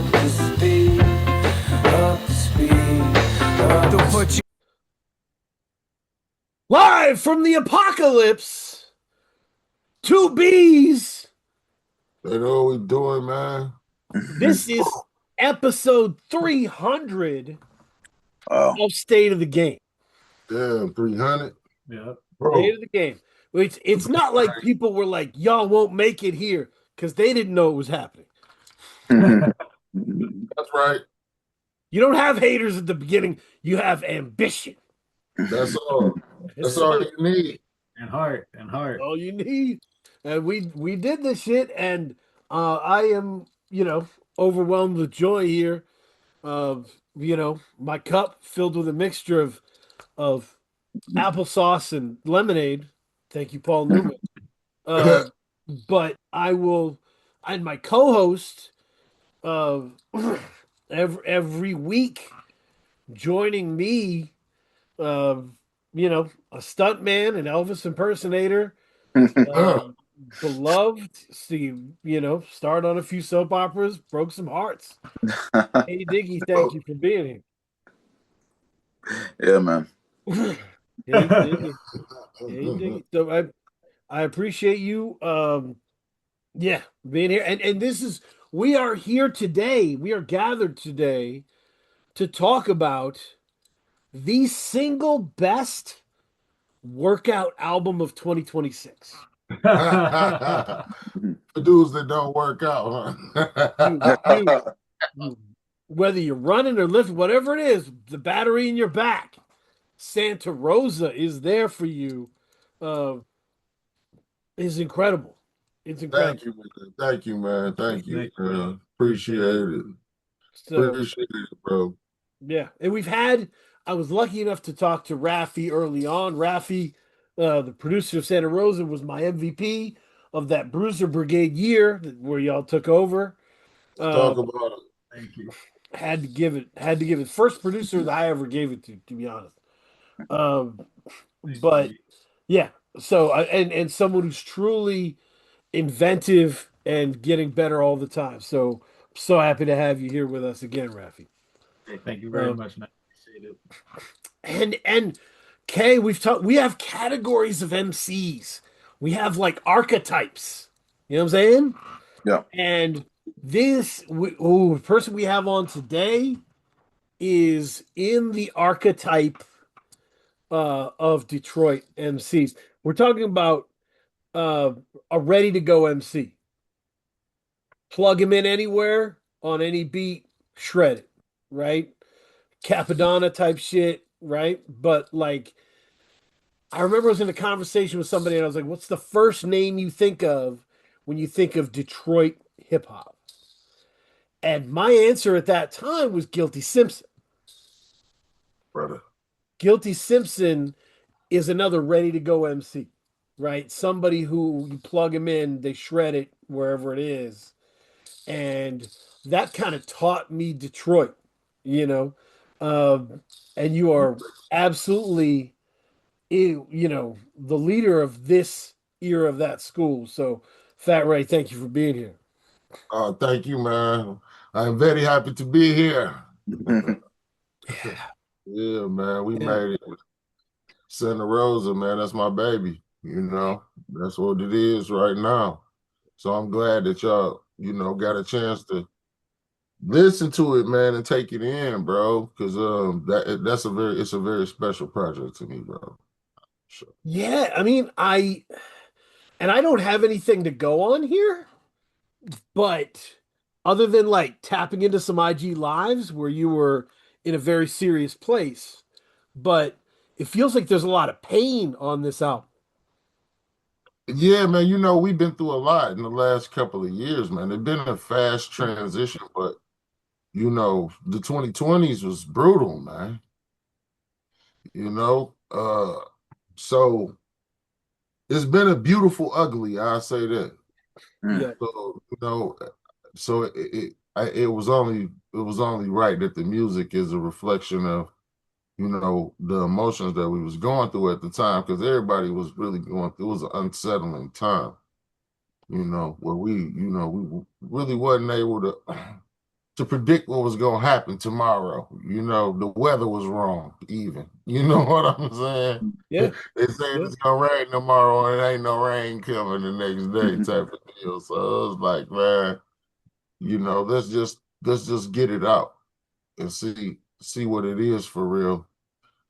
up to speed, up to speed, up to speed. Live from the apocalypse, two bees. They know what we doing, man. This is episode 300 Wow. of State of the Game. Damn, 300. Yeah. Bro, State of the Game. It's not like people were like, y'all won't make it here because they didn't know it was happening. that's right. You don't have haters at the beginning. You have ambition. That's all. That's all you need. And heart. All you need. And we did this shit, and I am, overwhelmed with joy here. My cup filled with a mixture of applesauce and lemonade. Thank you, Paul Newman. But I will, and my co-host every week joining me, a stuntman, an Elvis impersonator, beloved. Steve, starred on a few soap operas, broke some hearts. Hey, Diggy, thank you for being here. Yeah, man. Hey, Diggy. Hey, Diggy. So I appreciate you, being here. And we are here today. We are gathered today to talk about the single best workout album of 2026. For dudes that don't work out, huh? Whether you're running or lifting, whatever it is, the battery in your back, Santa Rosa is there for you. Is incredible. It's incredible. Thank you, man. Thank you. Appreciate it. Appreciate it, bro. Yeah, and I was lucky enough to talk to Raphy early on. Raphy, the producer of Santa Rosa, was my MVP of that Bruiser Brigade year where y'all took over. Talk about it. Thank you. Had to give it. First producer that I ever gave it to be honest. But yeah, so and someone who's truly inventive and getting better all the time. So happy to have you here with us again, Raphy. Hey, thank you very much, man. Appreciate it. And Kay, we have categories of MCs. We have like archetypes. You know what I'm saying? Yeah. And the person we have on today is in the archetype of Detroit MCs. We're talking about a ready to go MC. Plug him in anywhere on any beat, shred it, right? Capadonna type shit, right? But like, I remember I was in a conversation with somebody and I was like, what's the first name you think of when you think of Detroit hip hop? And my answer at that time was Guilty Simpson. Brother. Guilty Simpson is another ready to go MC, right? Somebody who you plug him in, they shred it wherever it is. And that kind of taught me Detroit, and you are absolutely, the leader of this era of that school. So, Fat Ray, thank you for being here. Thank you, man. I'm very happy to be here. Yeah, man. We made it. Santa Rosa, man. That's my baby. That's what it is right now. So I'm glad that y'all, got a chance to listen to it, man, and take it in, bro. Because it's a very special project to me, bro. Sure. Yeah, I mean, I don't have anything to go on here, but other than like tapping into some IG lives where you were in a very serious place, but it feels like there's a lot of pain on this album. Yeah, man, we've been through a lot in the last couple of years, man. It's been a fast transition, but the 2020s was brutal, man. So it's been a beautiful ugly, I'll say that. Yeah. So it was only right that the music is a reflection of the emotions that we was going through at the time, because everybody was really going through. It was an unsettling time, where we really wasn't able to to predict what was gonna happen tomorrow. You know, the weather was wrong, even. You know what I'm saying? Yeah. They saying Yeah. it's gonna rain tomorrow and it ain't no rain coming the next day type of deal. So it was like, man, you know, let's just get it out and see what it is for real.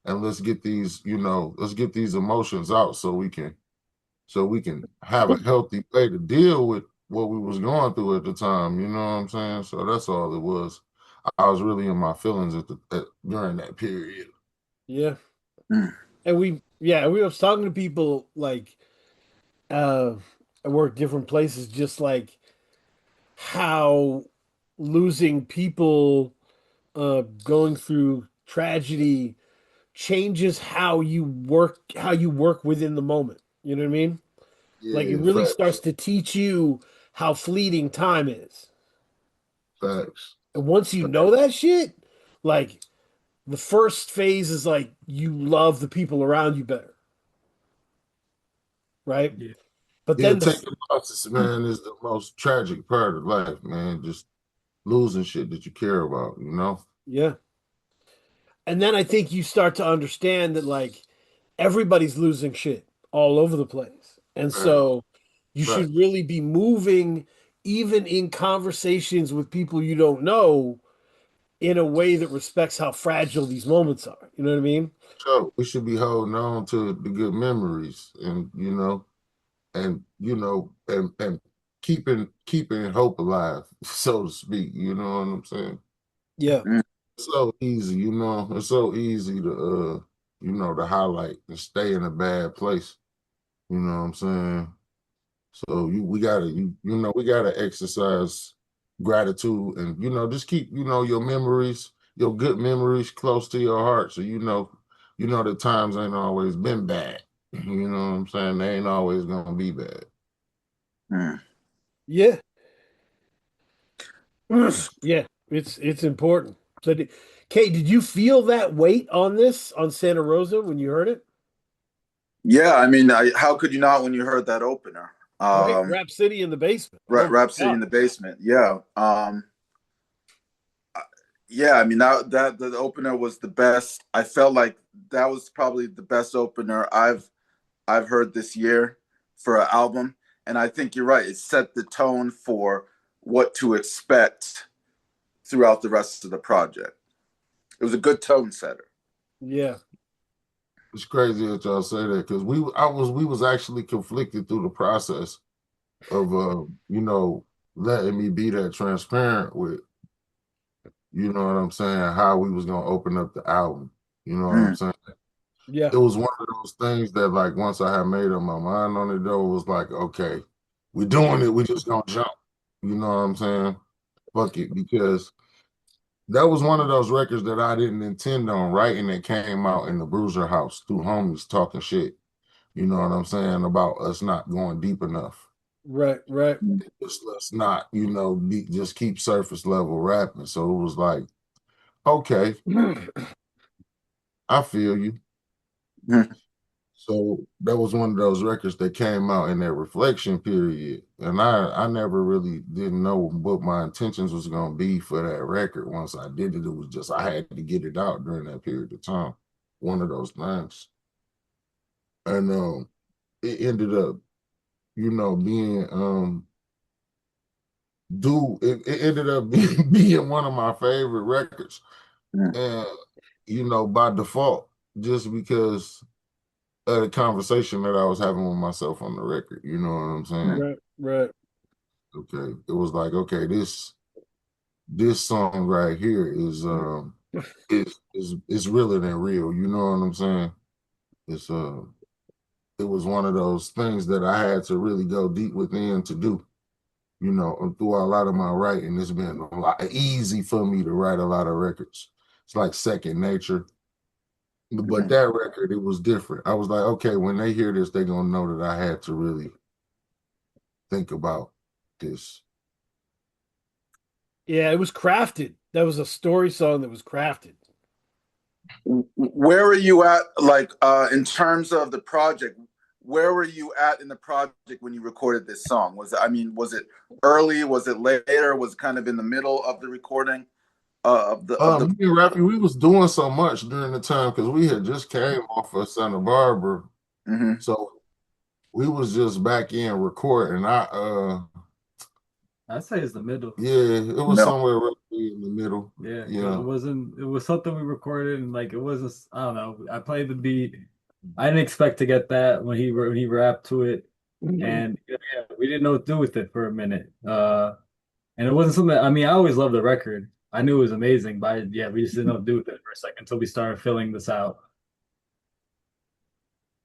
And let's get these, let's get these emotions out so we can have a healthy way to deal with what we was going through at the time. You know what I'm saying? So that's all it was. I was really in my feelings during that period. Yeah. And we was talking to people like uh I work different places, just like how losing people going through tragedy changes how you work within the moment. You know what I mean? Like it Yeah, really facts, starts to teach you how fleeting time is. facts. And once you know that shit, like the first phase is like you love the people around you better, right? Yeah. But Yeah, then taking losses, man, is the most tragic part of life, man. Just losing shit that you care about, you know? yeah. And then I think you start to understand that like everybody's losing shit all over the place. And Facts, so you should facts. really be moving even in conversations with people you don't know in a way that respects how fragile these moments are. You know what I mean? So we should be holding on to the good memories and keeping hope alive, so to speak. You know what I'm saying? Yeah. It's so easy, it's so easy to highlight and stay in a bad place. You know what I'm saying? So we gotta exercise gratitude and just keep, your memories, your good memories close to your heart. So the times ain't always been bad. You know what I'm saying? They ain't always gonna be bad. Yeah. Yeah. It's important. So Kay, did you feel that weight on this on Santa Rosa when you heard it? Yeah, I mean, how could you not when you heard that opener? Right? Rap City in the basement. Oh my Rap City God. in the basement. Yeah. Yeah, I mean that the opener was the best. I felt like that was probably the best opener I've heard this year for an album. And I think you're right. It set the tone for what to expect throughout the rest of the project. It was a good tone setter. Yeah. It's crazy that y'all say that because we was actually conflicted through the process of letting me be that transparent with, you know what I'm saying, how we was gonna open up the album. You know what I'm Mm. saying? Yeah. It was one of those things that, like, once I had made up my mind on it, though, it was like, okay, we doing it, we just gonna jump. You know what I'm saying? Fuck it, because that was one of those records that I didn't intend on writing that came out in the Bruiser house through homies talking shit. You know what I'm saying? About us not going deep enough. Right. Right. Just let's not, just keep surface level rapping. So it was like, okay, I feel you. Mm. So that was one of those records that came out in that reflection period. And I never really didn't know what my intentions was gonna be for that record. Once I did it, it was just I had to get it out during that period of time. One of those things. And it ended up, being it ended up being one of my favorite records. Mm. And by default, just because of the conversation that I was having with myself on the record. You know what I'm saying? Right. Right. Okay. It was like, okay, this song right here is realer than real. You know what I'm saying? It's it was one of those things that I had to really go deep within to do. And through a lot of my writing, it's been a lot easy for me to write a lot of records. It's like second nature. But that record, it was different. I was like, okay, when they hear this, they're gonna know that I had to really think about this. Yeah, it was crafted. That was a story song that was crafted. Where are you at, like, in terms of the project? where were you at in the project when you recorded this song? Was it early? Was it later? Was it kind of in the middle of the recording of the Me and Raphy, we was doing so much during the time because we had just came off of Santa Barbara, so we was just back in recording. I'd say it's the middle. Yeah, it was No. somewhere roughly in the middle. Yeah, 'cause Yeah. it was something we recorded and like it wasn't, I don't know. I played the beat. I didn't expect to get that when he rapped to it. And yeah, we didn't know what to do with it for a minute. And it wasn't something, I mean, I always loved the record. I knew it was amazing, but yeah, we just didn't know what to do with it for a second until we started filling this out.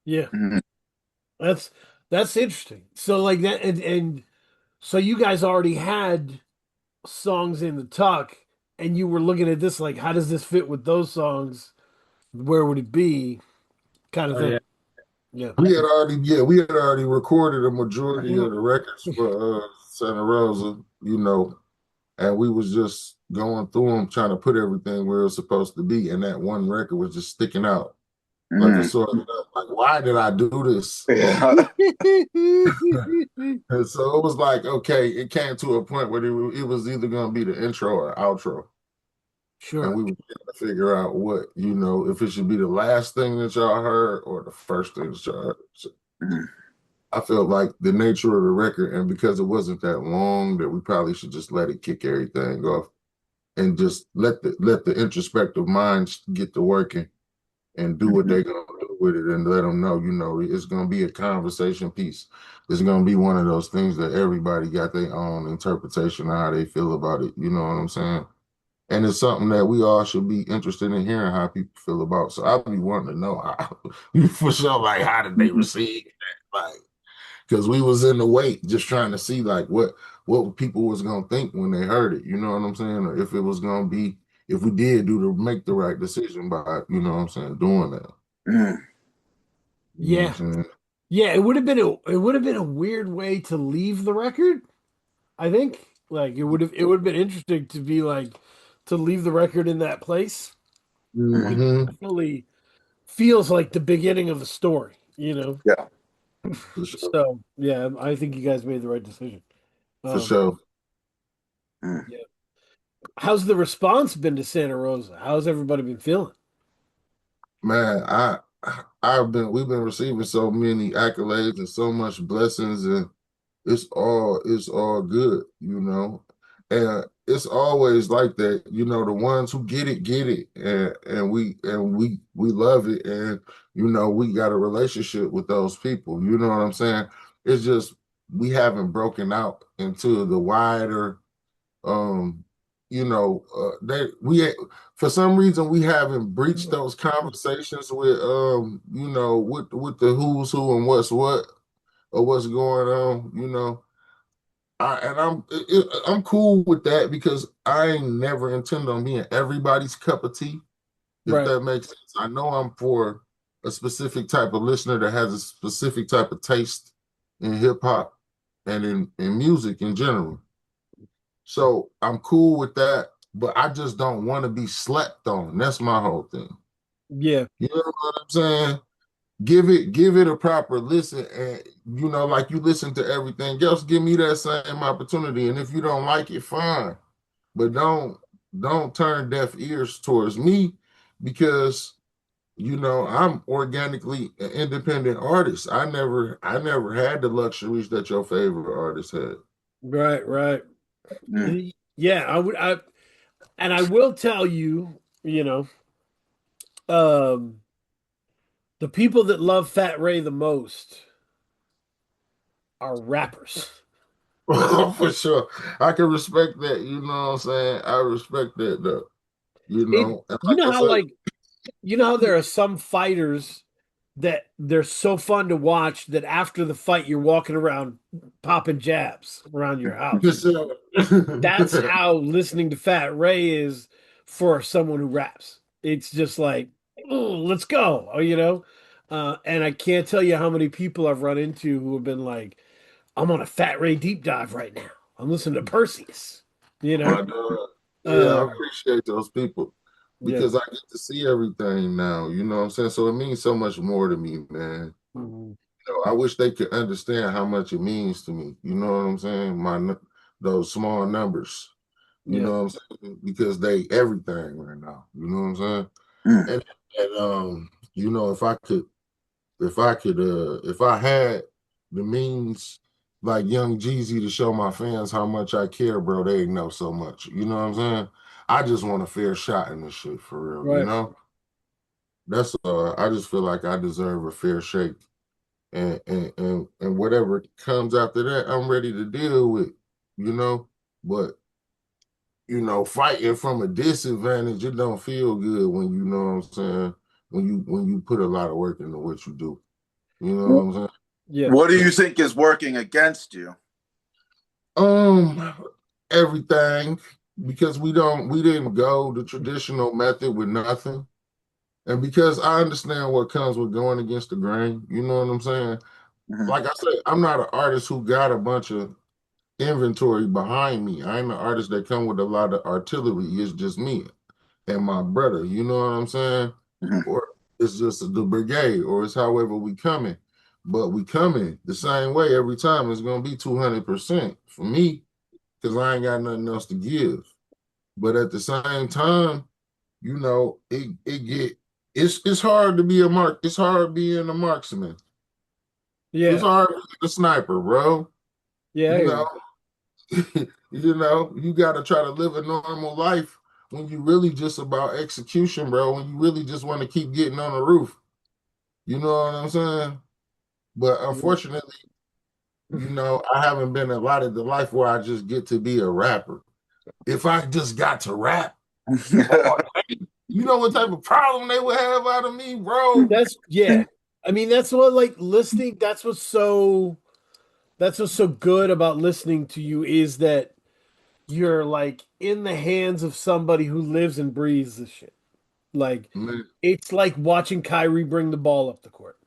Yeah, Mhm. that's interesting. So like that, and so you guys already had songs in the tuck, and you were looking at this like, how does this fit with those songs? Where would it be? Kind of Oh thing. yeah. Yeah. We had already recorded a majority of the records for Santa Rosa, and we was just going through them, trying to put everything where it was supposed to be, and that one record was just sticking out like a sore thumb. Like, why did I do this? Yeah. And so it was like, okay, it came to a point where it was either going to be the intro or outro. And Sure. we were trying to figure out what, if it should be the last thing that y'all heard or the first thing that y'all heard. So I felt like the nature of the record, and because it wasn't that long, that we probably should just let it kick everything off and just let the introspective minds get to working and do what they're gonna do with it, and let them know, it's gonna be a conversation piece. It's gonna be one of those things that everybody got their own interpretation of how they feel about it. You know what I'm saying? And it's something that we all should be interested in hearing how people feel about. So I'd be wanting to know how, for sure, like how did they receive that? Like, because we was in the wait, just trying to see like what people was gonna think when they heard it. You know what I'm saying? Or if it was gonna be, if we did make the right decision by, what I'm saying, doing that. You know what I'm Yeah. saying? Yeah, it would have been a weird way to leave the record, I think. Like it would have been interesting to be like to leave the record in that place. It Mm-hmm. definitely feels like the beginning of the story. Yeah. For sure. So yeah, I think you guys made the right decision. For Um, sure. yeah. How's the response been to Santa Rosa? How's everybody been feeling? Man, we've been receiving so many accolades and so much blessings, and it's all good. And it's always like that. The ones who get it, and we love it, and we got a relationship with those people. You know what I'm saying? It's just we haven't broken out into the wider, um they we for some reason we haven't breached those conversations with, with the who's who and what's what, or what's going on. I'm cool with that, because I ain't never intend on being everybody's cup of tea, if Right. that makes sense. I know I'm for a specific type of listener that has a specific type of taste in hip hop and in music in general. So I'm cool with that, but I just don't want to be slept on. That's my whole thing. Yeah. You know what I'm saying? Give it a proper listen, and like you listen to everything else, give me that same opportunity. And if you don't like it, fine. But don't turn deaf ears towards me, because I'm organically an independent artist. I never had the luxuries that your favorite artist had. Right, right. Yeah, and I will tell you, um, the people that love Fat Ray the most are rappers. For sure. I can respect that, you know what I'm saying? I respect that though. It, And you like know I how said, like there are some fighters that they're so fun to watch that after the fight you're walking around popping jabs around your for house. sure. That's how listening to Fat Ray is for someone who raps. It's just like, oh, let's go, and I can't tell you how many people I've run into who have been like, I'm on a Fat Ray deep dive right now. I'm listening to Perseus, you know. My dog. Yeah, I Um, appreciate those people, yeah. because I get to see everything now, you know what I'm saying? So it means so much more to me, man. Mhm. know, I wish they could understand how much it means to me. You know what I'm saying? Those small numbers. You Yeah. know what I'm saying? Because they everything right now. You know what I'm saying? Mm. And you know, if I had the means like Young Jeezy to show my fans how much I care, bro, they know so much. You know what I'm saying? I just want a fair shot in this shit for real, you Right. know? That's I just feel like I deserve a fair shake. And whatever comes after that, I'm ready to deal with, you know. But fighting from a disadvantage, it don't feel good when you know what I'm saying. When you put a lot of work into what you do, you know what I'm saying. Yeah. What do you think is working against you? Um, Everything, because we didn't go the traditional method with nothing, and because I understand what comes with going against the grain. You know what I'm saying. Mhm. Like I said, I'm not an artist who got a bunch of inventory behind me. I ain't an artist that come with a lot of artillery. It's just me and my brother. You know what I'm saying? Mhm. Or it's just the brigade, or it's however we coming. But we coming the same way every time. It's gonna be 200% for me because I ain't got nothing else to give. But at the same time, it's hard to be a mark. It's hard being a marksman. It's Yeah. hard being a sniper, bro. Yeah. I You hear know, you. you got to try to live a normal life when you really just about execution, bro. When you really just want to keep getting on the roof. You know what I'm saying? But unfortunately, I haven't been allotted the life where I just get to be a rapper. If I just got to rap, oh, you know what type of problem they would have out of me, bro? Yeah. I mean, that's what like listening, that's what's so good about listening to you is that you're like in the hands of somebody who lives and breathes this shit. Like Man, it's like watching Kyrie bring the ball up the court.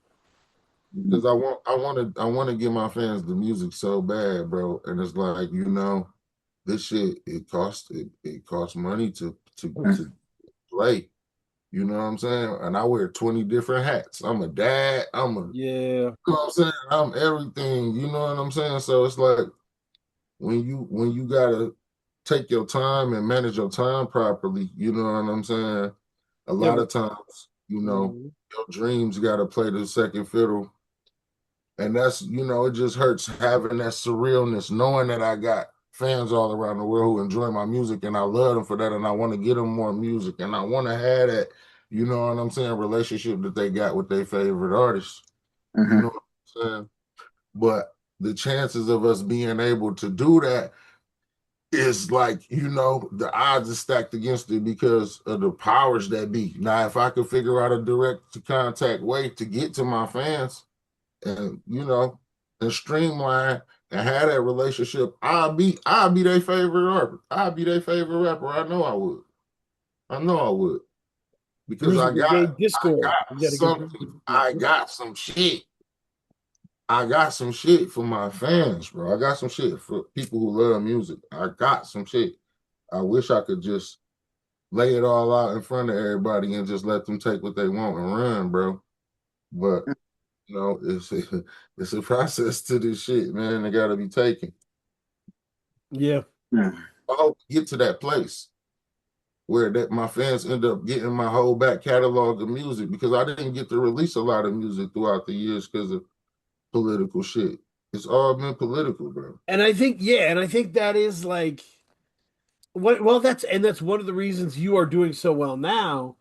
because I want to give my fans the music so bad, bro. And it's like, this shit it costs money to play. You know what I'm saying? And I wear 20 different hats. I'm a dad. Yeah. You know what I'm saying? I'm everything. You know what I'm saying? So it's like when you gotta take your time and manage your time properly, you know what I'm saying? A Yeah. lot of times, Mhm. your dreams gotta play the second fiddle. And that's, it just hurts having that surrealness, knowing that I got fans all around the world who enjoy my music and I love them for that. And I want to get them more music and I want to have that, you know what I'm saying, relationship that they got with their favorite artists. You Mhm. know what I'm saying? But the chances of us being able to do that is like, the odds are stacked against it because of the powers that be. Now, if I could figure out a direct to contact way to get to my fans, and and streamline and have that relationship, I'll be their favorite rapper. I'll be their favorite rapper. I know I would. I know I would. Because Music I got Brigade I Discord. got You gotta get something. I got some shit. I got some shit for my fans, bro. I got some shit for people who love music. I got some shit. I wish I could just lay it all out in front of everybody and just let them take what they want and run, bro. But it's it's a process to this shit, man. It got to be taken. Yeah. Mhm. I hope to get to that place where that my fans end up getting my whole back catalog of music because I didn't get to release a lot of music throughout the years because of political shit. It's all been political, bro. And I think, yeah, and I think that is like that's one of the reasons you are doing so well now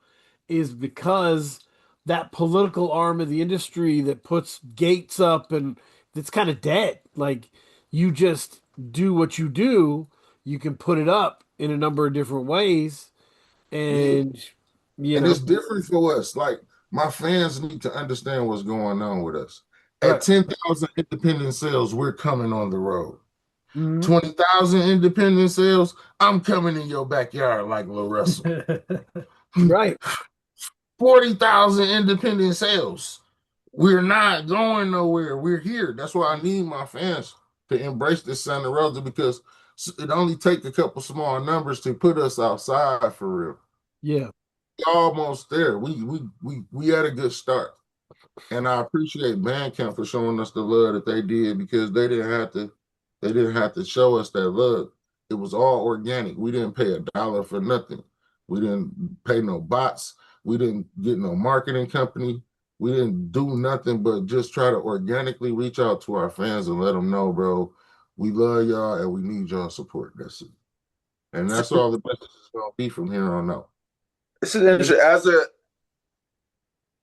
is because that political arm of the industry that puts gates up and it's kind of dead. Like you just do what you do, you can put it up in a number of different ways, Yeah. and you And know, it's different for us. Like my fans need to understand what's going on with us. At right. 10,000 independent sales, we're coming on the road. Mhm. 20,000 independent sales, I'm coming in your backyard like Lil Russell. Right. 40,000 independent sales. We're not going nowhere. We're here. That's why I need my fans to embrace this Santa Rosa because it only take a couple small numbers to put us outside for real. Yeah. We're almost there. We had a good start. And I appreciate Bandcamp for showing us the love that they did because they didn't have to show us that love. It was all organic. We didn't pay a dollar for nothing. We didn't pay no bots. We didn't get no marketing company. We didn't do nothing but just try to organically reach out to our fans and let them know, bro, we love y'all and we need y'all support. That's it. And that's all the message is gonna be from here on out. This is interesting.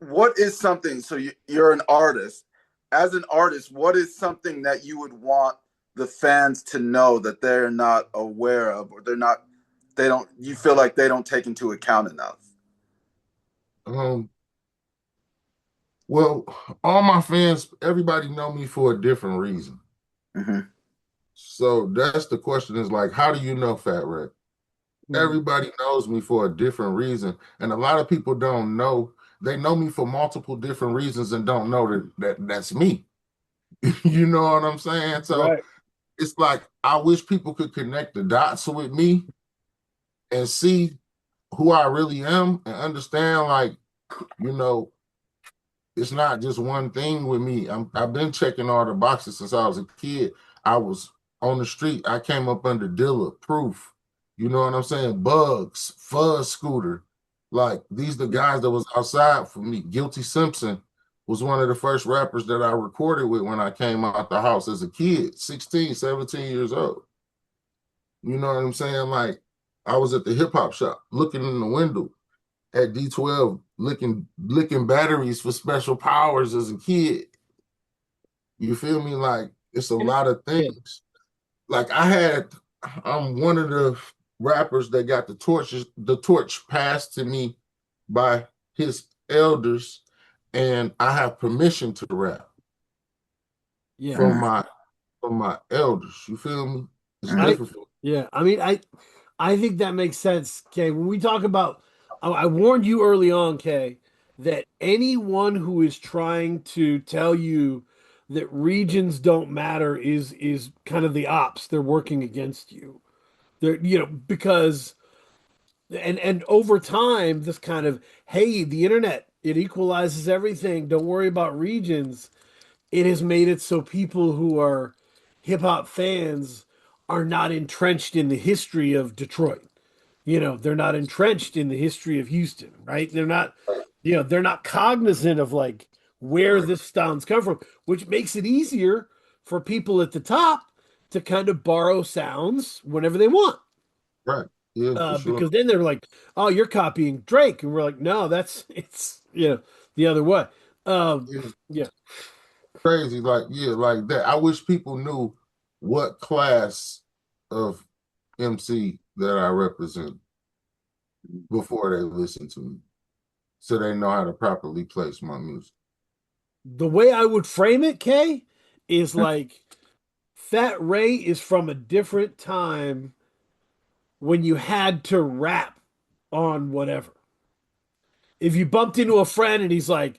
What is something? So you're an artist. As an artist, what is something that you would want the fans to know that they're not aware of, or you feel like they don't take into account enough? Um, well, all my fans, everybody know me for a different reason. Mm-hmm. So that's the question is like, how do you know Fat Red? Everybody knows me for a different reason. And a lot of people don't know. They know me for multiple different reasons and don't know that's me. You know what I'm saying? So Right. it's like I wish people could connect the dots with me and see who I really am and understand, like, you know, it's not just one thing with me. I've been checking all the boxes since I was a kid. I was on the street. I came up under Dilla, Proof. You know what I'm saying? Bugs, Fuzz Scooter. Like these the guys that was outside for me. Guilty Simpson was one of the first rappers that I recorded with when I came out the house as a kid, 16, 17 years old. You know what I'm saying? Like I was at the hip hop shop looking in the window at D12 licking batteries for special powers as a kid. You feel me? Like it's a lot of things. Like I'm one of the rappers that got the torch passed to me by his elders, and I have permission to rap Yeah. from my elders. You feel me? It's different. Yeah. I mean, I think that makes sense, Kay. When we talk about, I warned you early on, Kay, that anyone who is trying to tell you that regions don't matter is kind of the ops. They're working against you. They're, because and over time, this kind of, hey, the internet, it equalizes everything. Don't worry about regions. It has made it so people who are hip hop fans are not entrenched in the history of Detroit. They're not entrenched in the history of Houston, right? They're not cognizant of like where this sounds come from, which makes it easier for people at the top to kind of borrow sounds whenever they want. Right. Yeah, for sure. Because then they're like, "Oh, you're copying Drake," and we're like, "No, it's the other way." Yeah. Yeah, Crazy, like that. I wish people knew what class of MC that I represent before they listen to me, so they know how to properly place my music. the way I would frame it, Kay, is like Fat Ray is from a different time when you had to rap on whatever. If you bumped into a friend and he's like,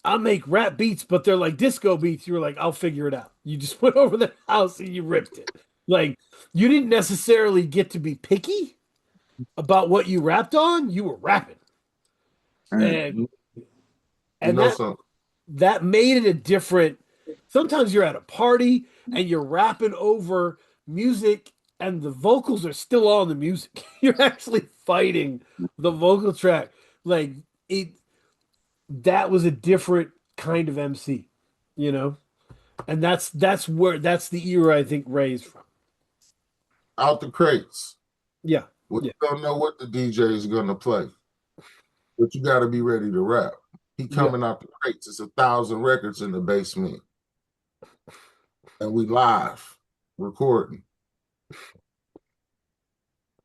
"I make rap beats, but they're like disco beats," you were like, "I'll figure it out." You just went over the house and you ripped it. Like you didn't necessarily get to be picky about what you rapped on. You were rapping, and You and know that something? that made it a different. Sometimes you're at a party and you're rapping over music and the vocals are still on the music. You're actually fighting the vocal track. Like it that was a different kind of MC, you know? And that's the era I think Ray's from. Out the crates. Yeah. We Yeah. don't know what the DJ is gonna play, but you got to be ready to rap. He Yeah. coming out the crates. It's 1,000 records in the basement, and we live recording.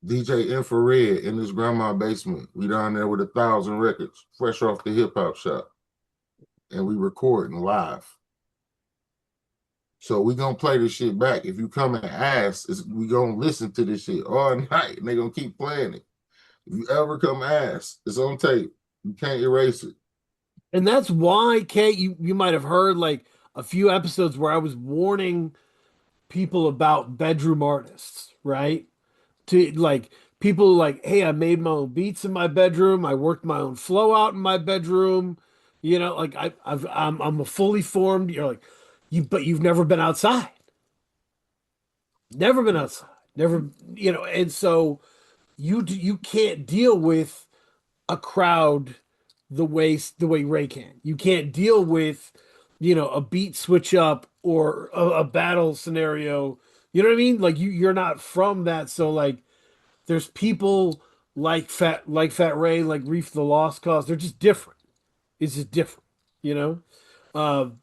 DJ Infrared in his grandma basement. We down there with 1,000 records, fresh off the hip hop shop, and we recording live. So we gonna play this shit back. If you come and ask, we gonna listen to this shit all night, and they gonna keep playing it. If you ever come ask, it's on tape. You can't erase it. And that's why, Kate, you might have heard like a few episodes where I was warning people about bedroom artists, right? To like people like, hey, I made my own beats in my bedroom. I worked my own flow out in my bedroom. You know, like I'm a fully formed. You're like, but you've never been outside. Never been outside. Never, you know, and so you can't deal with a crowd the way Ray can. You can't deal with, a beat switch up or a battle scenario. You know what I mean? Like you're not from that. So like there's people like Fat Ray, like Reef the Lost Cause. They're just different. It's just different, you know?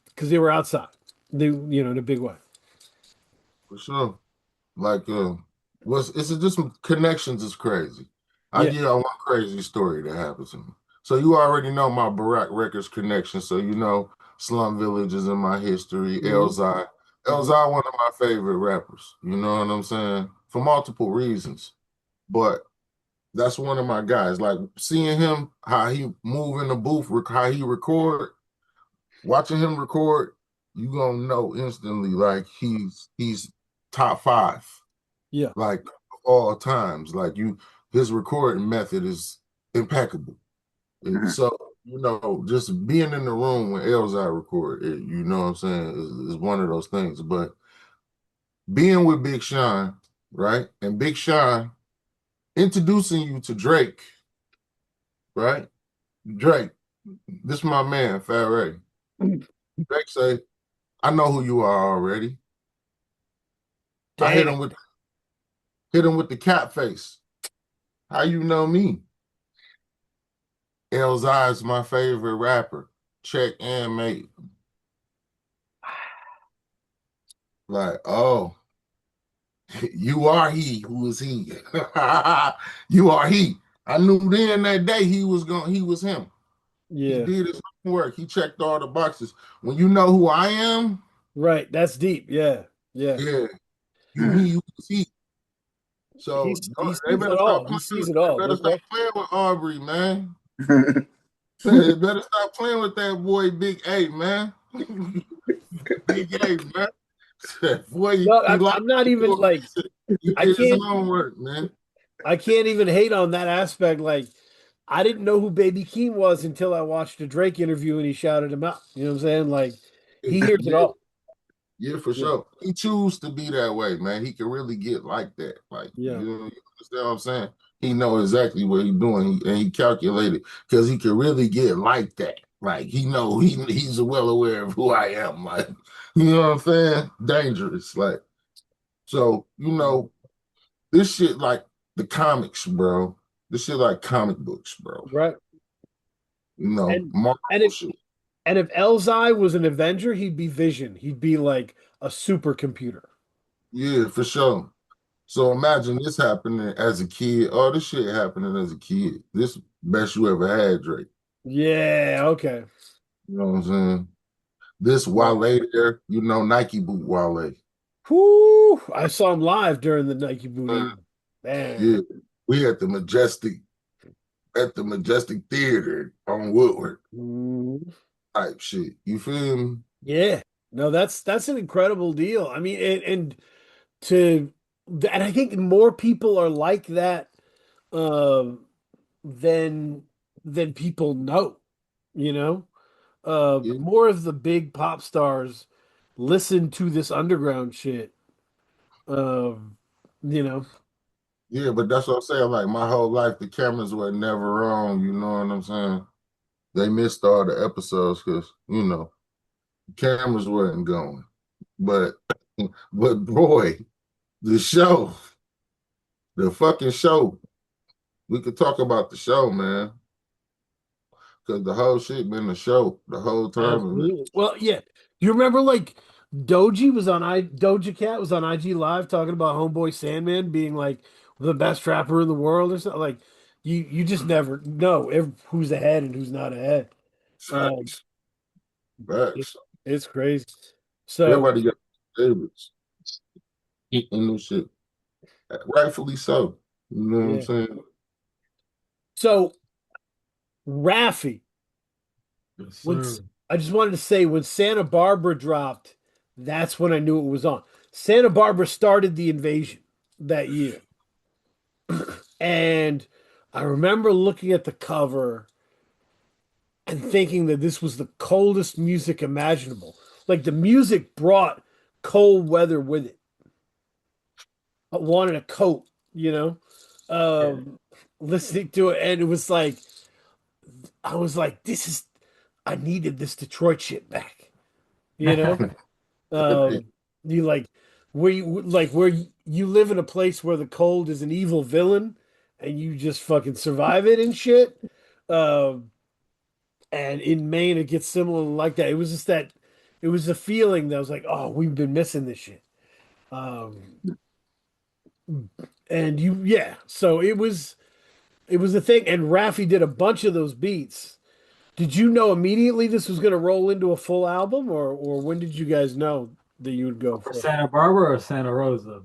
Because they were outside. They, in a big way. For sure. Like, was it's just connections is crazy. I Yeah. give you one crazy story that happened to me. So you already know my Barack Records connection. So you know Slum Village is in my history. Mhm. Elzai. Mhm. Elzai, one of my favorite rappers. You know what I'm saying? For multiple reasons. But that's one of my guys. Like seeing him, how he move in the booth, how he record, watching him record, you gonna know instantly like he's top five, Yeah. like of all times. Like his recording method is impeccable. And Mhm. so, just being in the room when Elzai record, you know what I'm saying, is one of those things. But being with Big Sean, right? And Big Sean introducing you to Drake, right? Drake, this is my man, Fat Ray. Drake say, I know who you are already. I Damn. hit him with the cat face. How you know me? Elzai is my favorite rapper. Check and mate. Like, oh, you are he. Who is he? You are he. I knew then that day he was him. He Yeah. did his homework. He checked all the boxes. When you know who I am, Right. That's deep. Yeah. Yeah. yeah, Mhm. you see. So He they sees it better stop all. He playing. sees it They all. better No stop question. playing with Aubrey, man. They better stop playing with that boy, Big A, man. Big A, man. Boy, No, he locked I'm not the even door. like He I did his can't homework, man. I can't even hate on that aspect. Like I didn't know who Baby Keem was until I watched a Drake interview and he shouted him out. You know what I'm saying? Like he hears it Yeah, all. yeah, for Yeah. sure. He choose to be that way, man. He can really get like that. Like, Yeah. you understand what I'm saying? He know exactly what he's doing, and he calculated because he can really get like that. Like, he know he's well aware of who I am. Like, you know what I'm saying? Dangerous. Like, so this shit like the comics, bro. This shit like comic books, bro. Right. And Marvel and if shit. and if Elzai was an Avenger, he'd be Vision. He'd be like a supercomputer. Yeah, for sure. So imagine this happening as a kid. All this shit happening as a kid. This best you ever had, Drake. Yeah, okay. You know what I'm saying? This Right. Wale there, Nike boot Wale. Whoo! I saw him live during the Nike Boot Uh, era. Man. yeah, we at the Majestic Theater on Woodward Mm, type shit. You feel me? yeah. No, that's an incredible deal. I mean, to and I think more people are like that um than people know, you know? Yeah, More of the big pop stars listen to this underground shit. Um, you know. yeah, but that's what I'm saying. Like my whole life, the cameras were never on. You know what I'm saying? They missed all the episodes because cameras wasn't going. But but boy, the show, the fucking show. We could talk about the show, man, because the whole shit been the show the whole time. Absolutely. Well, yeah. You remember like Doja Cat was on IG Live talking about Homeboy Sandman being like the best rapper in the world or something. Like you just never know who's ahead and who's not ahead. Um, Facts, it, facts. it's crazy. So Everybody got favorites and new shit. Rightfully so. You know what I'm yeah. saying? So Raphy, Yes, when sir. I just wanted to say when Santa Barbara dropped, that's when I knew it was on. Santa Barbara started the invasion that year. And I remember looking at the cover and thinking that this was the coldest music imaginable. Like the music brought cold weather with it. I wanted a coat, you know, Yeah. listening to it, and it was like I was like, I needed this Detroit shit back, you know. Um, you where you live in a place where the cold is an evil villain, and you just fucking survive it and shit. Um, and in Maine, it gets similar like that. It was just that, it was a feeling that was like, oh, we've been missing this shit. Um, and yeah, so it was a thing. And Raphy did a bunch of those beats. Did you know immediately this was going to roll into a full album, or when did you guys know that you would go For for Santa Barbara or Santa Rosa?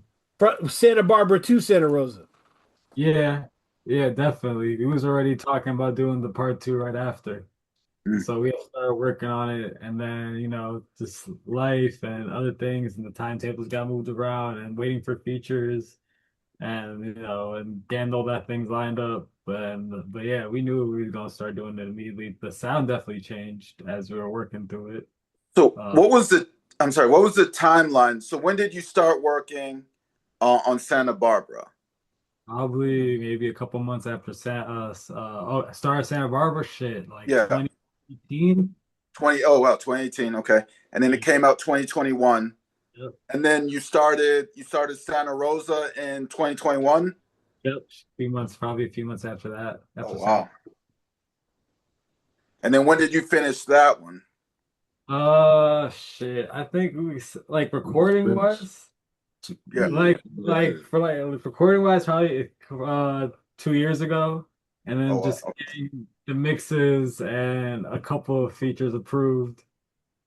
Santa Barbara to Santa Rosa? Yeah, yeah, definitely. We was already talking about doing the part two right after. Mm. So we started working on it, and then just life and other things, and the timetables got moved around, and waiting for features, and and getting all that things lined up. But yeah, we knew we were gonna start doing it immediately. The sound definitely changed as we were working through it. So Uh, what was the? I'm sorry. What was the timeline? So when did you start working on Santa Barbara? Probably maybe a couple months after started Santa Barbara shit like Yeah, 2018. 20. Oh wow, 2018. Okay, and then it came out 2021, Yep. and then you started Santa Rosa in 2021. Yep. Probably a few months after that. Oh After Santa. wow. And then when did you finish that one? Shit. I think like recording wise, Yeah. like recording wise, probably 2 years ago, and Oh then just wow. getting the mixes and a couple of features approved.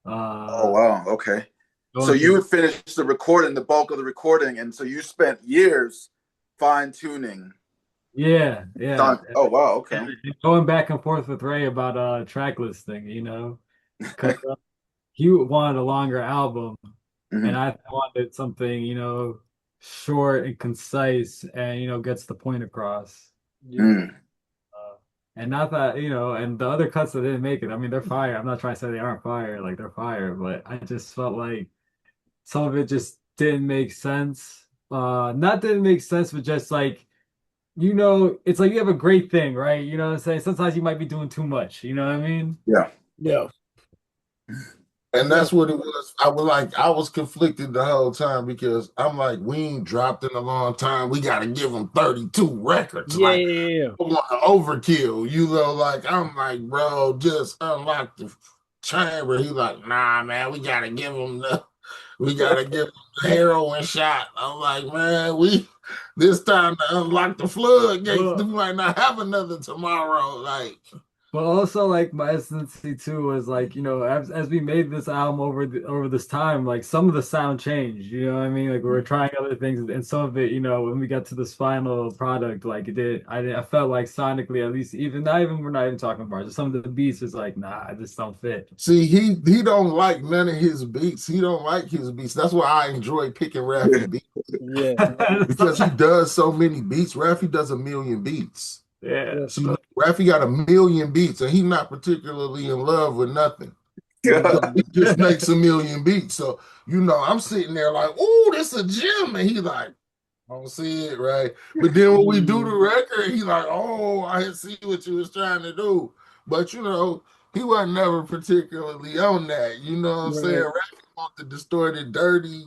Oh Uh, wow. Okay. So going you through. would finish the recording, the bulk of the recording, and so you spent years fine tuning. Yeah, yeah. Oh wow. Okay. And going back and forth with Ray about track listing, because he wanted a longer album, and Mhm. I wanted something, short and concise and gets the point across. Yeah. Mm. Uh, and not that, and the other cuts that didn't make it, I mean, they're fire. I'm not trying to say they aren't fire, like they're fire, but I just felt like some of it just didn't make sense. Not didn't make sense, but just like, it's like you have a great thing, right? You know what I'm saying? Sometimes you might be doing too much, you know what I mean? Yeah. Yeah. And No. that's what it was. I was conflicted the whole time because I'm like, we ain't dropped in a long time. We got to give them 32 records. Yeah, Like, yeah, yeah. I want to overkill, like, I'm like, bro, just unlock the chamber. He like, nah, man, we got to give them the heroin shot. I'm like, man, this time to unlock the floodgates. We Well, might not have another tomorrow. Like, but also like my hesitancy too was like, as we made this album over this time, like some of the sound changed, you know what I mean? Like we were trying other things and some of it, when we got to this final product, like I felt like sonically, at least we're not even talking about it. Some of the beats is like, nah, I just don't fit. see, he don't like none of his beats. He don't like his beats. That's why I enjoy picking Raphy beats Yeah. because he does so many beats. Raphy does a million beats. Yeah. Yeah. So Raphy got a million beats, and he's not particularly in love with nothing. He just makes a million beats. So I'm sitting there like, "Ooh, this a gem," and he like, "I don't see it right." But then when we do the record, he like, "Oh, I see what you was trying to do." But he wasn't never particularly on that. You know what I'm saying? Right. Raphy want the distorted, dirty,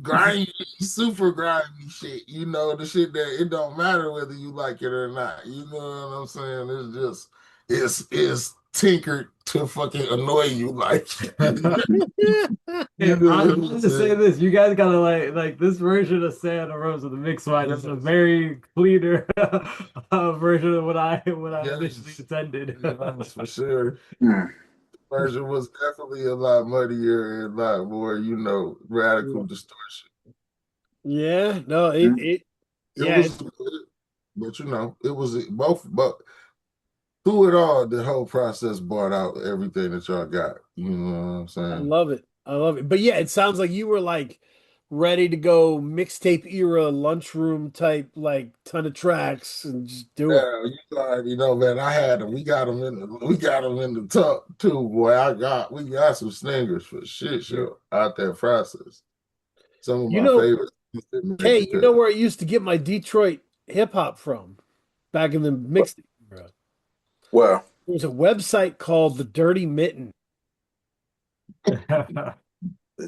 grimy, super grimy shit. The shit that it don't matter whether you like it or not. You know what I'm saying? It's just it's tinkered to fucking annoy you. Like Hey, you know what I'm I'm to say saying? this, you guys gotta like this version of Santa Rosa, the mix one is a very cleaner version of what I initially Yes, intended. yes, for sure. Mm. Version was definitely a lot muddier and a lot more, radical distortion. Yeah. No, Mm. It yeah, was good, but it was both, but through it all, the whole process brought out everything that y'all got. You know what I'm I saying? love it. I love it. But yeah, it sounds like you were like ready to go mixtape era lunchroom type like ton of tracks and just do it. Yeah, you already know, man. I had them. We got them in the tuck too, boy. We got some stingers for shit show out there process. Some of You my know, favorites that make Kay, the you know cut. where I used to get my Detroit hip hop from back in the mixtape era? Well, There was a website called the Dirty Mitten, the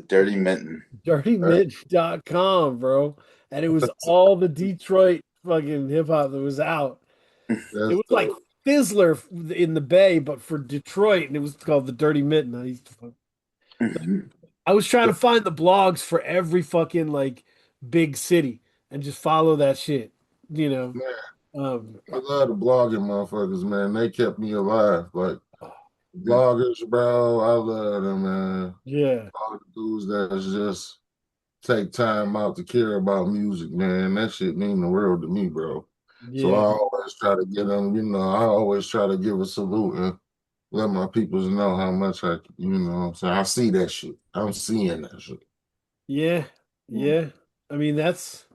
Dirty Mitten. dirtymitten.com, bro. And it was all the Detroit fucking hip hop that was out. It That's was like Fizzler in the Bay, but for Detroit, and it was called the Dirty Mitten. I was trying to find the blogs for every fucking like big city and just follow that shit, you know. man. Um, I love the blogging motherfuckers, man. They kept me alive. Like bloggers, bro. I love them, man. yeah, All the dudes that just take time out to care about music, man. That shit mean the world to me, bro. So I yeah, always try to get them, I always try to give a salute and let my peoples know how much what I'm saying. I see that shit. I'm seeing that shit. yeah, yeah. I mean, that's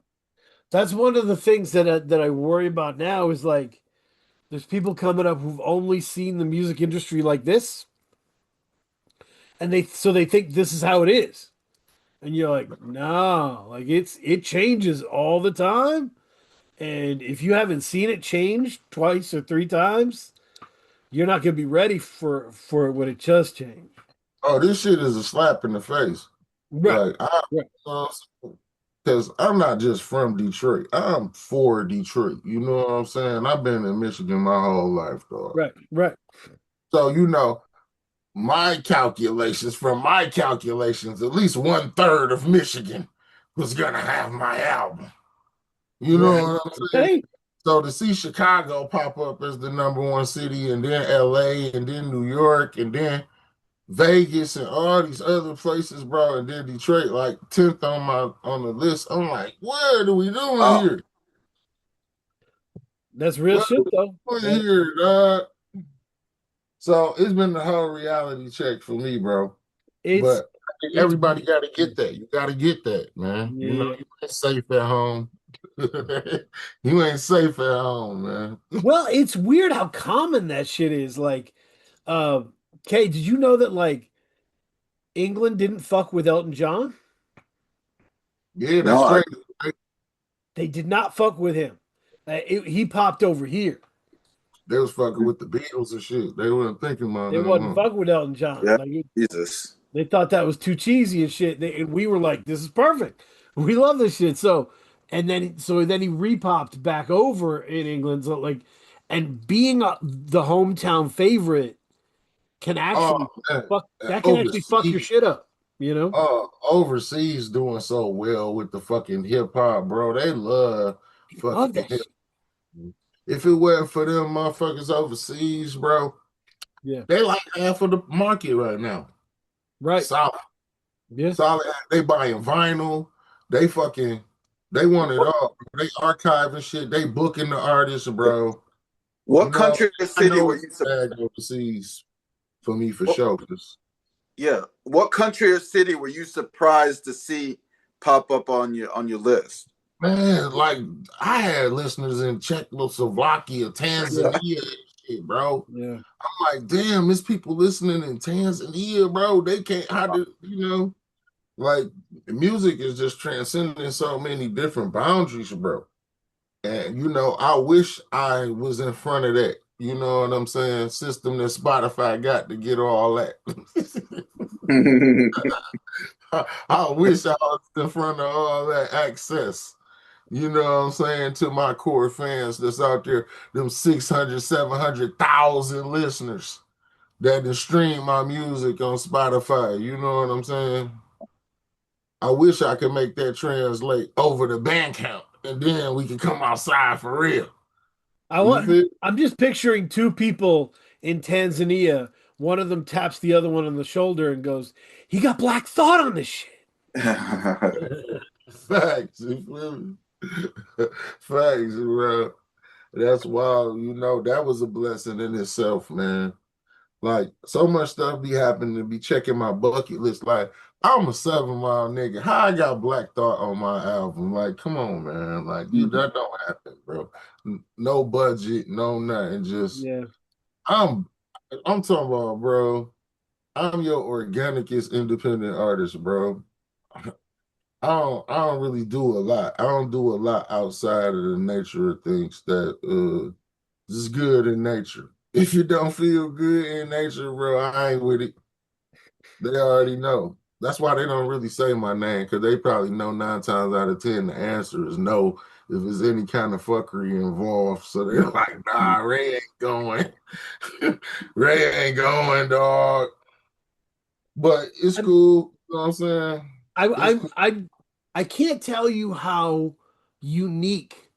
one of the things that I worry about now is like there's people coming up who've only seen the music industry like this, and they think this is how it is. And you're like, no, like it changes all the time. And if you haven't seen it change twice or three times, you're not gonna be ready for when it does change. Oh, this shit is a slap in the face. Right, Like right, because I'm not just from Detroit. I'm for Detroit. You know what I'm saying? I've been in Michigan my whole life, dog. right, right. So from my calculations, at least 1/3 of Michigan was gonna have my album. You know Right. what I'm saying? Okay. So to see Chicago pop up as the number one city, and then LA, and then New York, and then Vegas, and all these other places, bro, and then Detroit, like 10th on the list. I'm like, what are we doing Oh, here? That's real What shit though. are we doing here, dog? So it's been the whole reality check for me, bro. It's But it's everybody got to get that. You got to get that, man. yeah. You ain't safe at home. You ain't safe at home, man. Well, it's weird how common that shit is. Like, uh, Kay, did you know that like England didn't fuck with Elton John? Yeah, no, that's crazy. They did not fuck with him. He popped over here. They was fucking with the Beatles and shit. They weren't thinking about They them, wasn't huh? fucking with Elton John. yeah, Like Jesus. they thought that was too cheesy and shit. And we were like, "This is perfect. We love this shit." So then he repopped back over in England. So like, and being the hometown favorite can Oh actually man, fuck. That can actually fuck your overseas, shit up. You know? overseas doing so well with the fucking hip hop, bro. They love I love fucking that hip. shit. If it weren't for them motherfuckers overseas, bro, Yeah. they like half of the market right now. Right. Solid, Yeah. solid. They buying vinyl. They fucking, they want it all. They archiving shit. They booking the artists, bro. You What know, country or I city know were it's you? bad overseas for me for What, sure. 'Cause, yeah, what country or city were you surprised to see pop up on your list? man, like I had listeners in Czechoslovakia, Yeah. Tanzania, and shit, bro. Yeah. I'm like, damn, there's people listening in Tanzania, bro. They can't how did like music is just transcending so many different boundaries, bro. And I wish I was in front of that. You know what I'm saying? System that Spotify got to get all that. I wish I was in front of all that access. You know what I'm saying? To my core fans that's out there, them 600, 700,000 listeners that can stream my music on Spotify. You know what I'm saying? I wish I could make that translate over the bank count and then we can come outside for real. I You want. feel? I'm just picturing two people in Tanzania. One of them taps the other one on the shoulder and goes, "He got Black Thought on this shit." Facts. You feel me? Facts, bro. That's wild. That was a blessing in itself, man. Like so much stuff be happening to be checking my bucket list. Like I'm a 7 Mile nigga. How I got Black Thought on my album? Like, come on, man. Like you Mhm. that don't happen, bro. No budget, no nothing. Just Yeah. I'm I'm talking about, bro. I'm your organicest independent artist, bro. I don't really do a lot. I don't do a lot outside of the nature of things that is good in nature. If you don't feel good in nature, bro, I ain't with it. They already know. That's why they don't really say my name, because they probably know 9 times out of 10 the answer is no if there's any kind of fuckery involved. So they're like, nah, Ray ain't going. Ray ain't going, dog. But it's I'm, cool. You know what I'm saying? I, It's I'm, cool. I, I can't tell you how unique